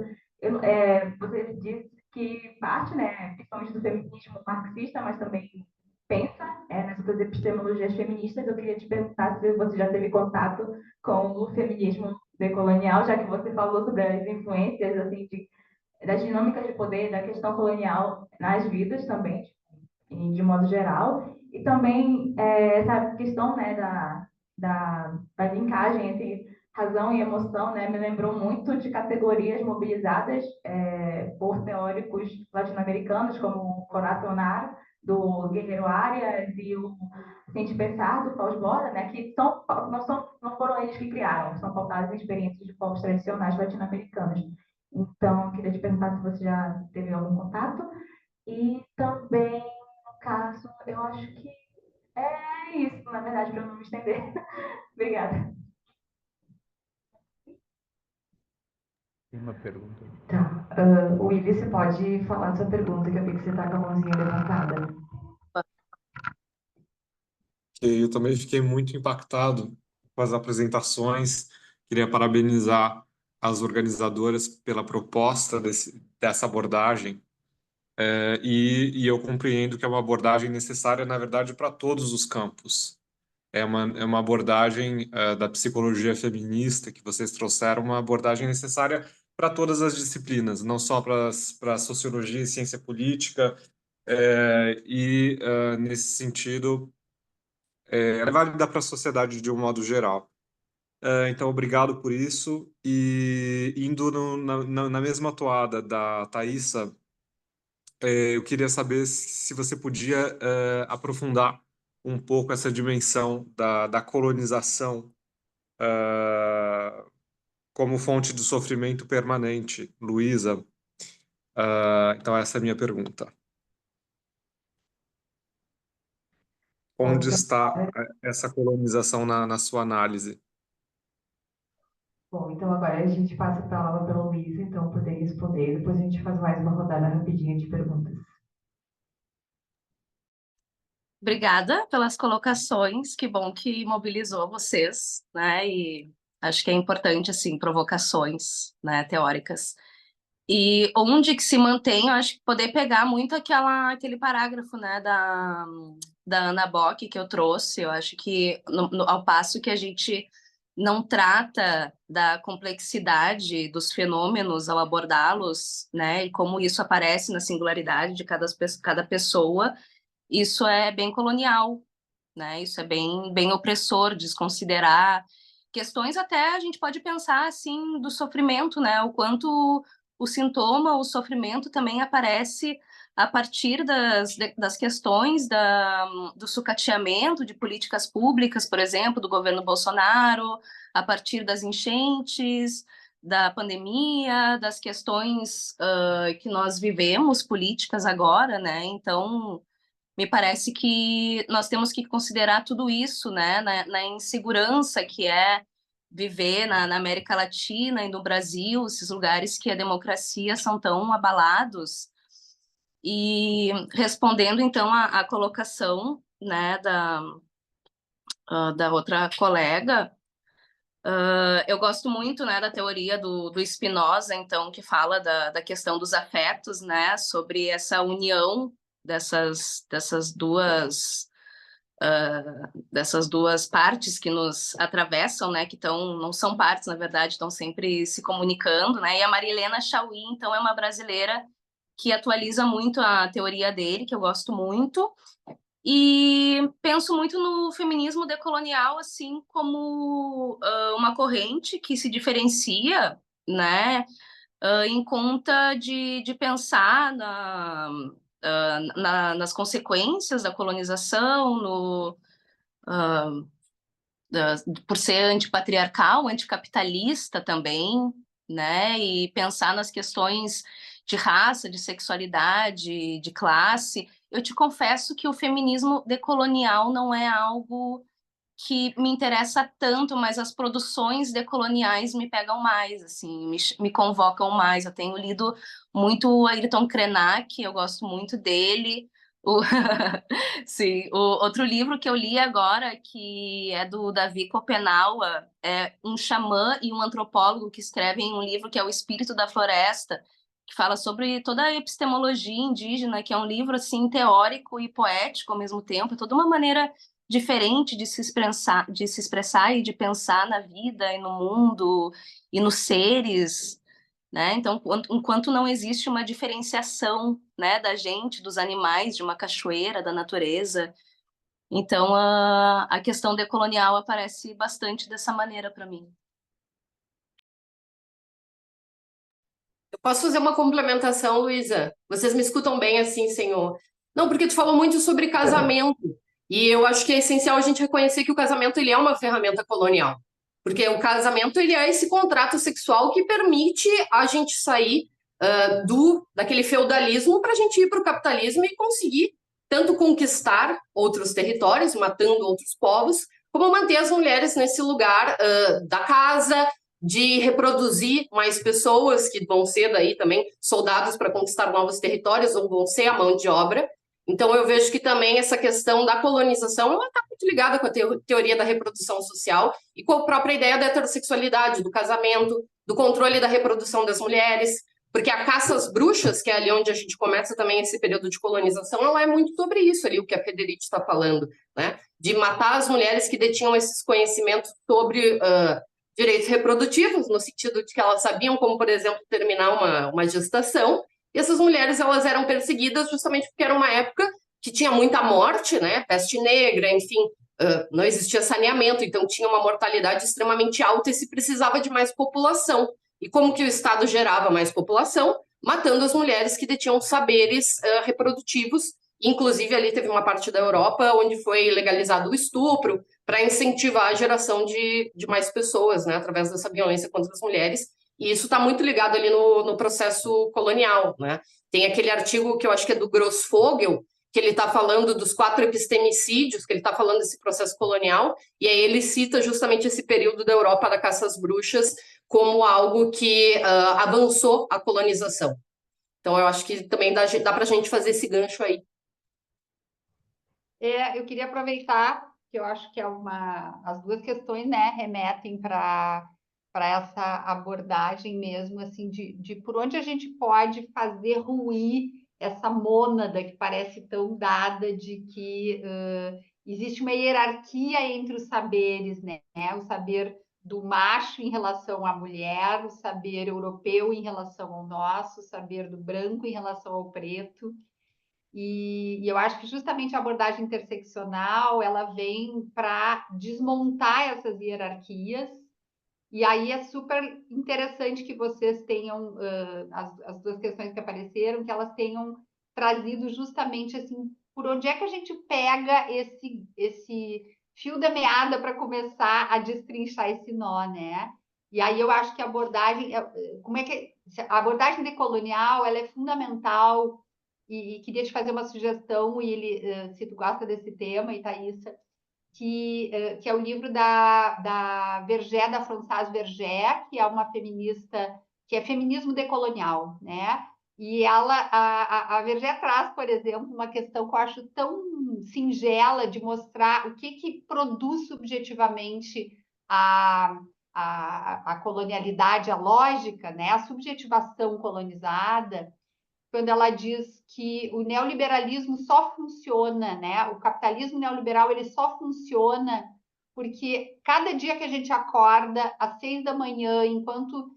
Você disse que parte, né, principalmente do feminismo marxista, mas também pensa nessas epistemologias feministas. Eu queria te perguntar se você já teve contato com o feminismo decolonial, já que você falou sobre as influências, assim, das dinâmicas de poder, da questão colonial nas vidas também, de modo geral, e também essa questão, né, da linkagem entre razão e emoção, né, me lembrou muito de categorias mobilizadas por teóricos latino-americanos, como Horacio Onaro, do Guerreiro Arias, e o Sente Pensar, do Fausto Borda, né, que não foram eles que criaram, são pautados em experiências de povos tradicionais latino-americanos. Então, queria te perguntar se você já teve algum contato. E também, no caso, eu acho que é isso, na verdade, para eu não me estender. Obrigada. Tem uma pergunta. Tá. Willy, você pode falar a sua pergunta, que eu vi que você está com a mãozinha levantada. Eu também fiquei muito impactado com as apresentações. Queria parabenizar as organizadoras pela proposta dessa abordagem. E eu compreendo que é uma abordagem necessária, na verdade, para todos os campos. É uma abordagem da psicologia feminista que vocês trouxeram, uma abordagem necessária para todas as disciplinas, não só para sociologia e ciência política. Nesse sentido, ela é válida para a sociedade de um modo geral. Então, obrigado por isso. E indo na mesma toada da Thaisa, eu queria saber se você podia aprofundar um pouco essa dimensão da colonização como fonte de sofrimento permanente. Luísa, então essa é a minha pergunta. Onde está essa colonização na sua análise? Bom, então agora a gente passa a palavra para a Luísa, então, poder responder. Depois a gente faz mais uma rodada rapidinha de perguntas. Obrigada pelas colocações, que bom que mobilizou vocês, né? E acho que é importante, assim, provocações, né, teóricas. E onde que se mantém, eu acho que poder pegar muito aquele parágrafo, né, da Ana Bock que eu trouxe, eu acho que ao passo que a gente não trata da complexidade dos fenômenos ao abordá-los, né, e como isso aparece na singularidade de cada pessoa, isso é bem colonial, né? Isso é bem opressor, desconsiderar questões até a gente pode pensar assim do sofrimento, né? O quanto o sintoma, o sofrimento também aparece a partir das questões do sucateamento de políticas públicas, por exemplo, do governo Bolsonaro, a partir das enchentes, da pandemia, das questões que nós vivemos políticas agora, né? Então, me parece que nós temos que considerar tudo isso, né, na insegurança que é viver na América Latina e no Brasil, esses lugares que a democracia são tão abalados. E respondendo, então, a colocação, né, da outra colega, eu gosto muito, né, da teoria do Spinoza, então, que fala da questão dos afetos, né, sobre essa união dessas duas partes que nos atravessam, né, que não são partes, na verdade, estão sempre se comunicando, né, e a Marilena Chaui, então, é uma brasileira que atualiza muito a teoria dele, que eu gosto muito, e penso muito no feminismo decolonial, assim, como uma corrente que se diferencia, né, em conta de pensar nas consequências da colonização, por ser antipatriarcal, anticapitalista também, né? E pensar nas questões de raça, de sexualidade, de classe. Eu te confesso que o feminismo decolonial não é algo que me interessa tanto, mas as produções decoloniais me pegam mais, assim, me convocam mais. Eu tenho lido muito Ayrton Krenak, eu gosto muito dele, O- Sim, o outro livro que eu li agora, que é do Davi Kopenawa, é um xamã e um antropólogo que escrevem um livro que é O Espírito da Floresta, que fala sobre toda a epistemologia indígena, que é um livro assim teórico e poético ao mesmo tempo, é toda uma maneira diferente de se expressar e de pensar na vida e no mundo e nos seres, né? Então, enquanto não existe uma diferenciação, né, da gente, dos animais, de uma cachoeira, da natureza, então a questão decolonial aparece bastante dessa maneira para mim. Eu posso fazer uma complementação, Luísa? Vocês me escutam bem assim, senhor? Não, porque tu falou muito sobre casamento, e eu acho que é essencial a gente reconhecer que o casamento ele é uma ferramenta colonial. Porque o casamento ele é esse contrato sexual que permite a gente sair daquele feudalismo para a gente ir para o capitalismo e conseguir tanto conquistar outros territórios, matando outros povos, como manter as mulheres nesse lugar da casa, de reproduzir mais pessoas que vão ser daí também soldados para conquistar novos territórios ou vão ser a mão de obra. Então eu vejo que também essa questão da colonização ela está muito ligada com a teoria da reprodução social e com a própria ideia da heterossexualidade, do casamento, do controle da reprodução das mulheres, porque a caça às bruxas, que é ali onde a gente começa também esse período de colonização, ela é muito sobre isso ali, o que a Federici está falando, né? De matar as mulheres que detinham esses conhecimentos sobre direitos reprodutivos, no sentido de que elas sabiam como, por exemplo, terminar uma gestação, e essas mulheres elas eram perseguidas justamente porque era uma época que tinha muita morte, né? Peste negra, enfim, não existia saneamento, então tinha uma mortalidade extremamente alta e se precisava de mais população. E como que o Estado gerava mais população? Matando as mulheres que detinham saberes reprodutivos. Inclusive, ali teve uma parte da Europa onde foi legalizado o estupro para incentivar a geração de mais pessoas, né, através dessa violência contra as mulheres. E isso está muito ligado ali no processo colonial, né? Tem aquele artigo que eu acho que é do Grossfogel, que ele está falando dos 4 epistemicídios, que ele está falando desse processo colonial, e aí ele cita justamente esse período da Europa da caça às bruxas como algo que avançou a colonização. Então, eu acho que também dá para a gente fazer esse gancho aí. Eu queria aproveitar, que eu acho que as duas questões, né, remetem para essa abordagem mesmo, assim, de por onde a gente pode fazer ruir essa mônada que parece tão dada de que existe uma hierarquia entre os saberes, né? O saber do macho em relação à mulher, o saber europeu em relação ao nosso, o saber do branco em relação ao preto. E eu acho que justamente a abordagem interseccional ela vem para desmontar essas hierarquias. E aí é super interessante que vocês tenham as duas questões que apareceram, que elas tenham trazido justamente assim por onde é que a gente pega esse fio da meada para começar a destrinchar esse nó, né? E aí eu acho que a abordagem, como é que a abordagem decolonial ela é fundamental e queria te fazer uma sugestão, e ele, se tu gosta desse tema, e Thaisa, que é o livro da Vergé, da Françoise Vergé, que é uma feminista, que é feminismo decolonial, né? E a Vergé traz, por exemplo, uma questão que eu acho tão singela de mostrar o que produz subjetivamente a colonialidade, a lógica, né? A subjetivação colonizada, quando ela diz que o neoliberalismo só funciona, né? O capitalismo neoliberal ele só funciona porque cada dia que a gente acorda às 6 da manhã, enquanto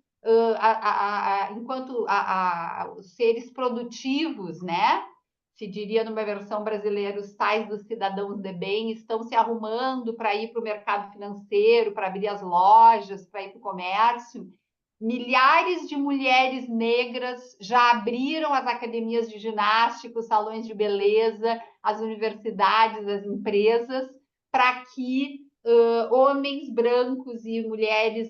os seres produtivos, né? Se diria numa versão brasileira, os tais dos cidadãos de bem estão se arrumando para ir para o mercado financeiro, para abrir as lojas, para ir para o comércio. Milhares de mulheres negras já abriram as academias de ginástica, os salões de beleza, as universidades, as empresas, para que homens brancos e mulheres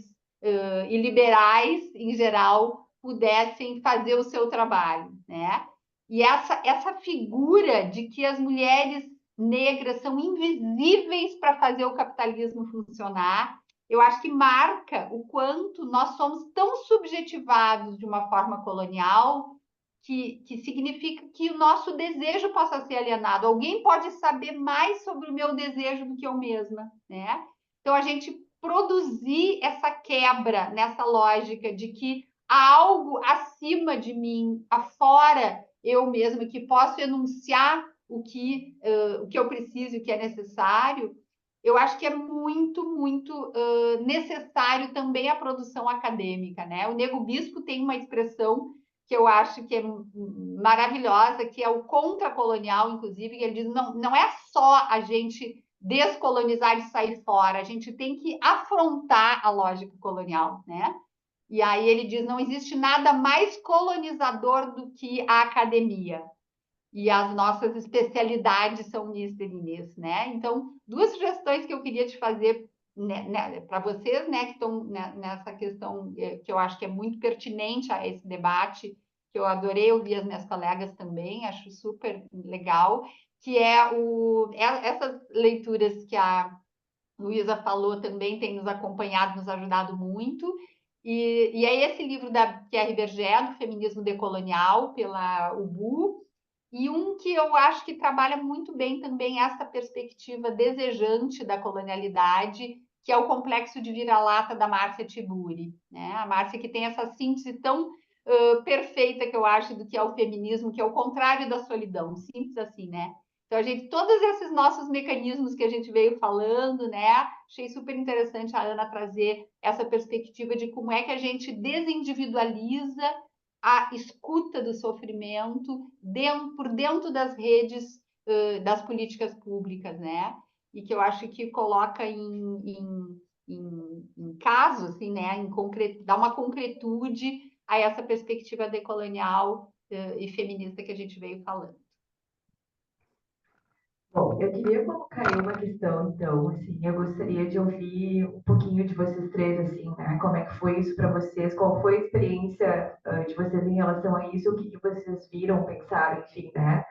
e liberais, em geral, pudessem fazer o seu trabalho, né? E essa figura de que as mulheres negras são invisíveis para fazer o capitalismo funcionar, eu acho que marca o quanto nós somos tão subjetivados de uma forma colonial que significa que o nosso desejo possa ser alienado. Alguém pode saber mais sobre o meu desejo do que eu mesma, né? Então, a gente produzir essa quebra nessa lógica de que há algo acima de mim, afora eu mesma, que posso enunciar o que eu preciso e o que é necessário, eu acho que é muito necessário também a produção acadêmica, né? O Nego Bispo tem uma expressão que eu acho que é maravilhosa, que é o contracolonial, inclusive, que ele diz, não é só a gente descolonizar e sair fora, a gente tem que afrontar a lógica colonial, né? E aí ele diz, não existe nada mais colonizador do que a academia. E as nossas especialidades são nisso e nisso, né? Então, duas sugestões que eu queria te fazer para vocês, né, que estão nessa questão que eu acho que é muito pertinente a esse debate, que eu adorei ouvir as minhas colegas também, acho super legal, que é essas leituras que a Luísa falou também tem nos acompanhado, nos ajudado muito, e é esse livro da Pierre Berger, do Feminismo Decolonial, pela UBU, e um que eu acho que trabalha muito bem também essa perspectiva desejante da colonialidade, que é o Complexo de Vira-Lata da Márcia Tiburi, né? A Márcia que tem essa síntese tão perfeita que eu acho do que é o feminismo, que é o contrário da solidão, simples assim, né? Então, todos esses nossos mecanismos que a gente veio falando, né? Achei super interessante a Ana trazer essa perspectiva de como é que a gente desindividualiza a escuta do sofrimento por dentro das redes das políticas públicas, né? E que eu acho que coloca em caso, assim, né? Dá uma concretude a essa perspectiva decolonial e feminista que a gente veio falando. Bom, eu queria colocar aí uma questão, então, assim, eu gostaria de ouvir um pouquinho de vocês três, assim, né? Como é que foi isso para vocês? Qual foi a experiência de vocês em relação a isso? O que vocês viram, pensaram, enfim, né?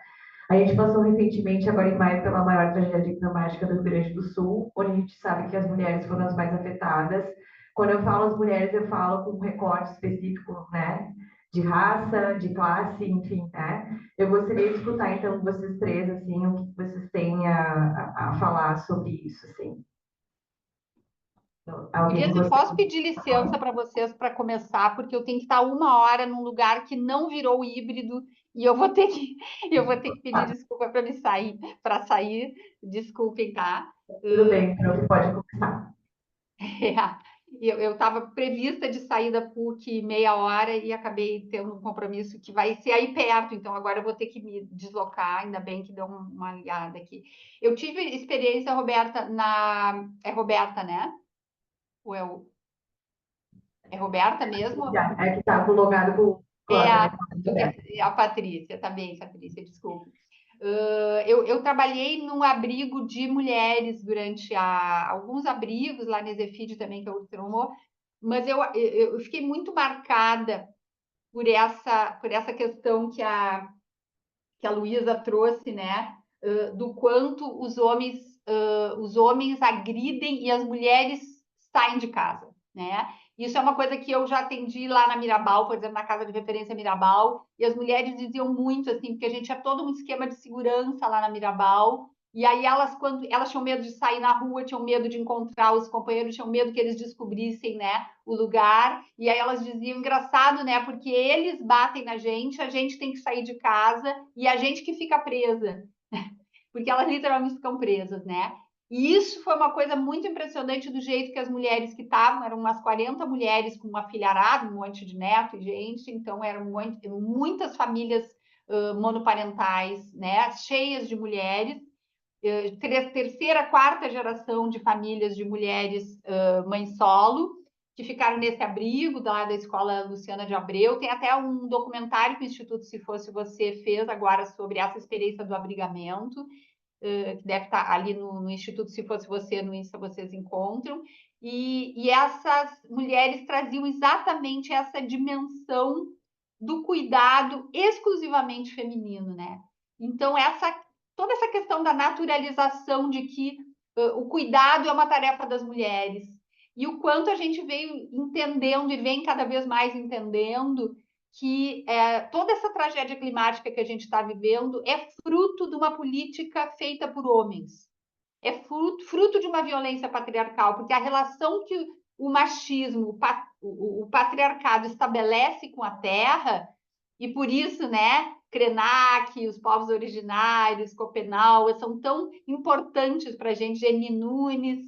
A gente passou recentemente, agora em maio, pela maior tragédia climática do Rio Grande do Sul, onde a gente sabe que as mulheres foram as mais afetadas. Quando eu falo as mulheres, eu falo com um recorte específico, né? De raça, de classe, enfim, né? Eu gostaria de escutar, então, vocês três, assim, o que vocês têm a falar sobre isso, assim. Então, alguém Gurias, eu gostaria posso pedir licença para vocês para começar, porque eu tenho que estar 1 hora num lugar que não virou híbrido e eu vou ter que pedir desculpa para sair. Desculpem, tá? Tudo bem, então pode começar. Eu estava prevista de sair da PUC 30 e acabei tendo um compromisso que vai ser aí perto, então agora eu vou ter que me deslocar, ainda bem que deu uma ligada aqui. Eu tive experiência, Roberta, É Roberta, né? Ou é Roberta mesmo? É que está logado com A Patrícia, tá bem, Patrícia, desculpa. Eu trabalhei num abrigo de mulheres durante alguns abrigos, lá na Ezefide também, que é o Tromô, mas eu fiquei muito marcada por essa questão que a Luísa trouxe, né? Do quanto os homens agridem e as mulheres saem de casa, né? Isso é uma coisa que eu já atendi lá na Mirabal, por exemplo, na casa de referência Mirabal, e as mulheres diziam muito assim, porque a gente tinha todo um esquema de segurança lá na Mirabal, e aí quando elas tinham medo de sair na rua, tinham medo de encontrar os companheiros, tinham medo que eles descobrissem, né, o lugar, e aí elas diziam, engraçado, né, porque eles batem na gente, a gente tem que sair de casa, e a gente que fica presa, porque elas literalmente ficam presas, né? E isso foi uma coisa muito impressionante do jeito que as mulheres que estavam, eram umas 40 mulheres com uma filharada, um monte de neto e gente, então eram muitas famílias monoparentais, né, cheias de mulheres, terceira, quarta geração de famílias de mulheres mãe solo, que ficaram nesse abrigo lá da Escola Luciana de Abreu. Tem até um documentário que o Instituto Se Fosse Você fez agora sobre essa experiência do abrigamento, que deve estar ali no Instituto Se Fosse Você, no Insta vocês encontram, e essas mulheres traziam exatamente essa dimensão do cuidado exclusivamente feminino, né? Então, toda essa questão da naturalização de que o cuidado é uma tarefa das mulheres, e o quanto a gente veio entendendo e vem cada vez mais entendendo que toda essa tragédia climática que a gente está vivendo é fruto de uma política feita por homens. É fruto de uma violência patriarcal, porque a relação que o machismo, o patriarcado estabelece com a terra, e por isso, né, Krenak, os povos originários, Schopenhauer, são tão importantes para a gente, Jenny Nunes,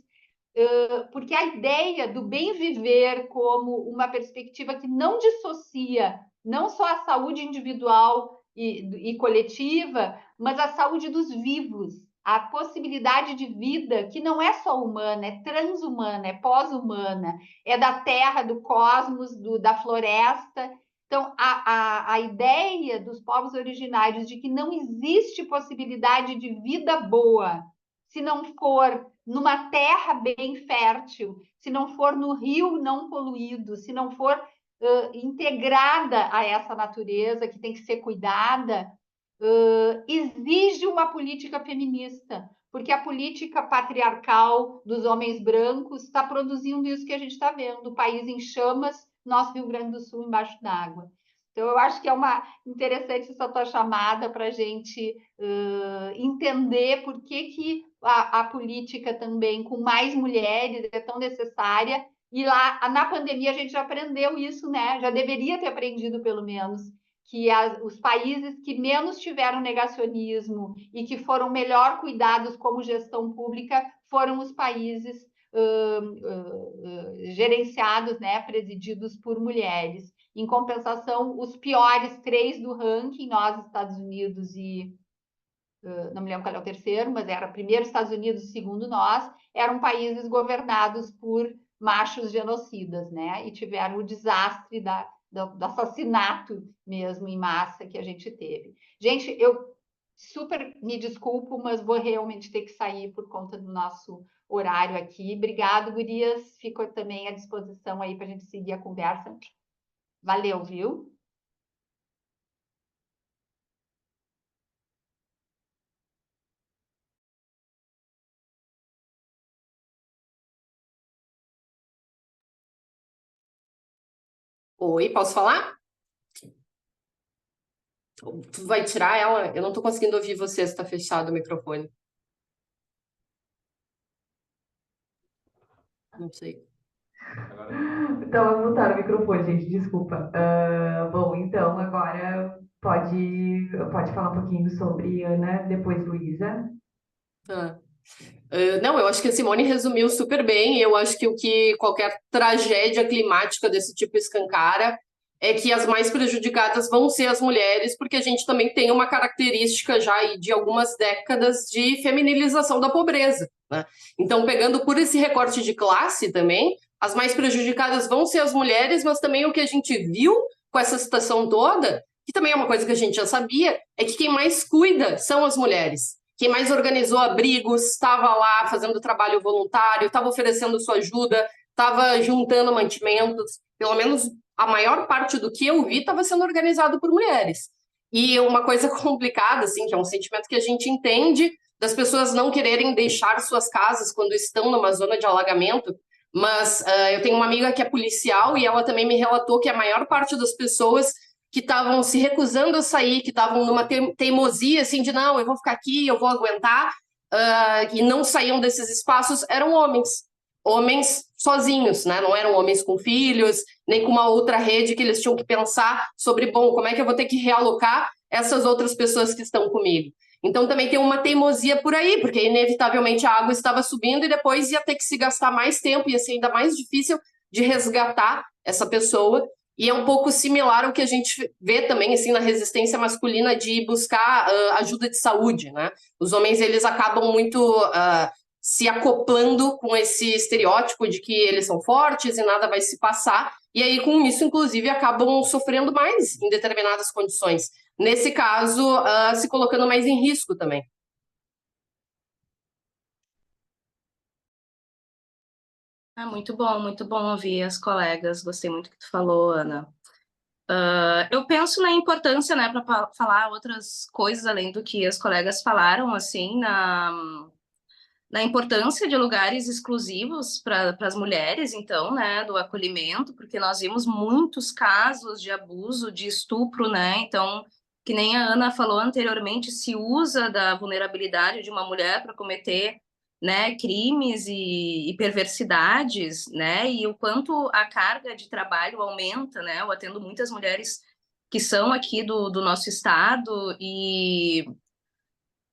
porque a ideia do bem viver como uma perspectiva que não dissocia não só a saúde individual e coletiva, mas a saúde dos vivos, a possibilidade de vida que não é só humana, é transhumana, é pós-humana, é da terra, do cosmos, da floresta. Então, a ideia dos povos originários de que não existe possibilidade de vida boa se não for numa terra bem fértil, se não for no rio não poluído, se não for integrada a essa natureza que tem que ser cuidada, exige uma política feminista, porque a política patriarcal dos homens brancos está produzindo isso que a gente está vendo, o país em chamas, nosso Rio Grande do Sul embaixo d'água. Então, eu acho que é uma interessante essa tua chamada para a gente entender por que a política também com mais mulheres é tão necessária. E lá, na pandemia, a gente já aprendeu isso, né? Já deveria ter aprendido, pelo menos, que os países que menos tiveram negacionismo e que foram melhor cuidados como gestão pública foram os países gerenciados, né, presididos por mulheres. Em compensação, os piores 3 do ranking, nós, Estados Unidos e não me lembro qual é o terceiro, mas era primeiro Estados Unidos, segundo nós, eram países governados por machos genocidas, né? E tiveram o desastre do assassinato mesmo em massa que a gente teve. Gente, eu super me desculpo, mas vou realmente ter que sair por conta do nosso horário aqui. Obrigado, gurias. Fico também à disposição aí para a gente seguir a conversa. Valeu, viu? Oi, posso falar? Tu vai tirar ela? Eu não tô conseguindo ouvir você se tá fechado o microfone. Não sei. Estava mutado o microfone, gente, desculpa. Bom, então agora pode falar um pouquinho sobre Ana, depois Luísa. Ah. Não, eu acho que a Simone resumiu super bem. Eu acho que o que qualquer tragédia climática desse tipo escancara é que as mais prejudicadas vão ser as mulheres, porque a gente também tem uma característica já aí de algumas décadas de feminilização da pobreza, né? Então, pegando por esse recorte de classe também, as mais prejudicadas vão ser as mulheres, mas também o que a gente viu com essa situação toda, que também é uma coisa que a gente já sabia, é que quem mais cuida são as mulheres. Quem mais organizou abrigos, estava lá fazendo trabalho voluntário, estava oferecendo sua ajuda, estava juntando mantimentos. Pelo menos a maior parte do que eu vi estava sendo organizado por mulheres. E uma coisa complicada, assim, que é um sentimento que a gente entende das pessoas não quererem deixar suas casas quando estão numa zona de alagamento, mas eu tenho uma amiga que é policial e ela também me relatou que a maior parte das pessoas que estavam se recusando a sair, que estavam numa teimosia, assim, de não, eu vou ficar aqui, eu vou aguentar, e não saíam desses espaços, eram homens sozinhos, né? Não eram homens com filhos, nem com uma outra rede que eles tinham que pensar sobre, bom, como é que eu vou ter que realocar essas outras pessoas que estão comigo? Então também tem uma teimosia por aí, porque inevitavelmente a água estava subindo e depois ia ter que se gastar mais tempo, ia ser ainda mais difícil de resgatar essa pessoa. E é um pouco similar ao que a gente vê também assim, na resistência masculina de buscar ajuda de saúde, né? Os homens eles acabam muito se acoplando com esse estereótipo de que eles são fortes e nada vai se passar, e aí com isso, inclusive, acabam sofrendo mais em determinadas condições. Nesse caso, se colocando mais em risco também. Muito bom ouvir as colegas. Gostei muito que tu falou, Ana. Eu penso na importância, né, para falar outras coisas além do que as colegas falaram, assim, na importância de lugares exclusivos para as mulheres, então, né, do acolhimento, porque nós vimos muitos casos de abuso, de estupro, né, então, que nem a Ana falou anteriormente, se usa da vulnerabilidade de uma mulher para cometer, né, crimes e perversidades, né, e o quanto a carga de trabalho aumenta, né, eu atendo muitas mulheres que são aqui do nosso estado e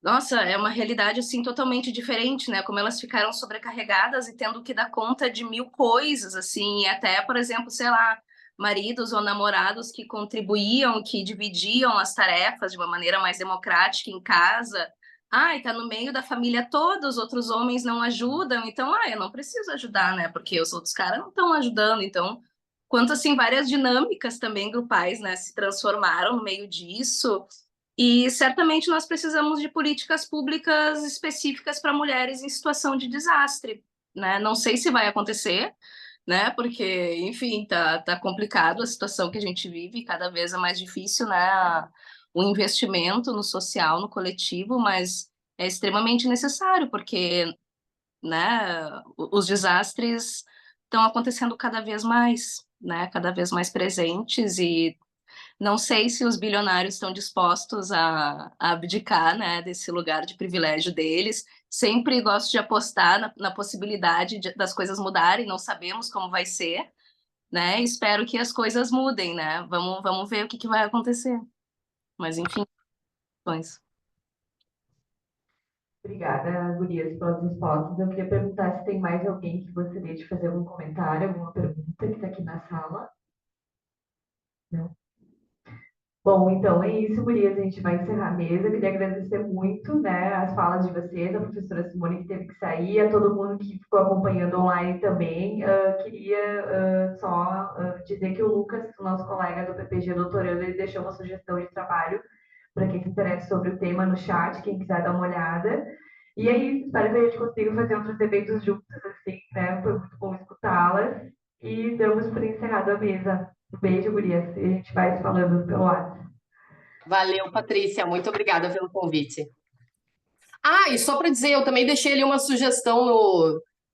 nossa, é uma realidade assim totalmente diferente, né? Como elas ficaram sobrecarregadas e tendo que dar conta de mil coisas, assim, e até, por exemplo, sei lá, maridos ou namorados que contribuíam, que dividiam as tarefas de uma maneira mais democrática em casa. Ai, tá no meio da família toda, os outros homens não ajudam, então, eu não preciso ajudar, né? Porque os outros caras não estão ajudando, então, quanto assim várias dinâmicas também grupais, né, se transformaram no meio disso. E certamente nós precisamos de políticas públicas específicas para mulheres em situação de desastre, né? Não sei se vai acontecer, né? Porque, enfim, tá complicado a situação que a gente vive, cada vez é mais difícil, né? O investimento no social, no coletivo, mas é extremamente necessário, porque, né, os desastres estão acontecendo cada vez mais, né? Cada vez mais presentes e não sei se os bilionários estão dispostos a abdicar, né, desse lugar de privilégio deles. Sempre gosto de apostar na possibilidade das coisas mudarem, não sabemos como vai ser, né? Espero que as coisas mudem, né? Vamos ver o que vai acontecer. Mas, enfim, questões. Obrigada, Gurias, pelas respostas. Eu queria perguntar se tem mais alguém que gostaria de fazer algum comentário, alguma pergunta que está aqui na sala. Não? Bom, então é isso, Gurias. A gente vai encerrar a mesa. Eu queria agradecer muito, né, as falas de vocês, a professora Simone que teve que sair, a todo mundo que ficou acompanhando online também. Queria só dizer que o Lucas, o nosso colega do PPG doutorando, ele deixou uma sugestão de trabalho para quem se interessa sobre o tema no chat, quem quiser dar uma olhada. E é isso, espero que a gente consiga fazer outros eventos juntos, assim, né? Foi muito bom escutá-las. E damos por encerrado a mesa. Um beijo, Gurias. E a gente vai se falando pelo WhatsApp. Valeu, Patrícia. Muito obrigada pelo convite. Ah, e só para dizer, eu também deixei ali uma sugestão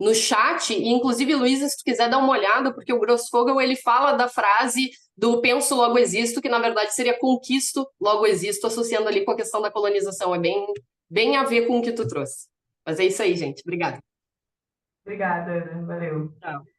no chat, e inclusive, Luísa, se tu quiser dar uma olhada, porque o Grossfogel, ele fala da frase do penso, logo existo, que na verdade seria conquisto, logo existo, associando ali com a questão da colonização. É bem a ver com o que tu trouxe. Mas é isso aí, gente. Obrigada. Obrigada, Ana. Valeu. Tchau.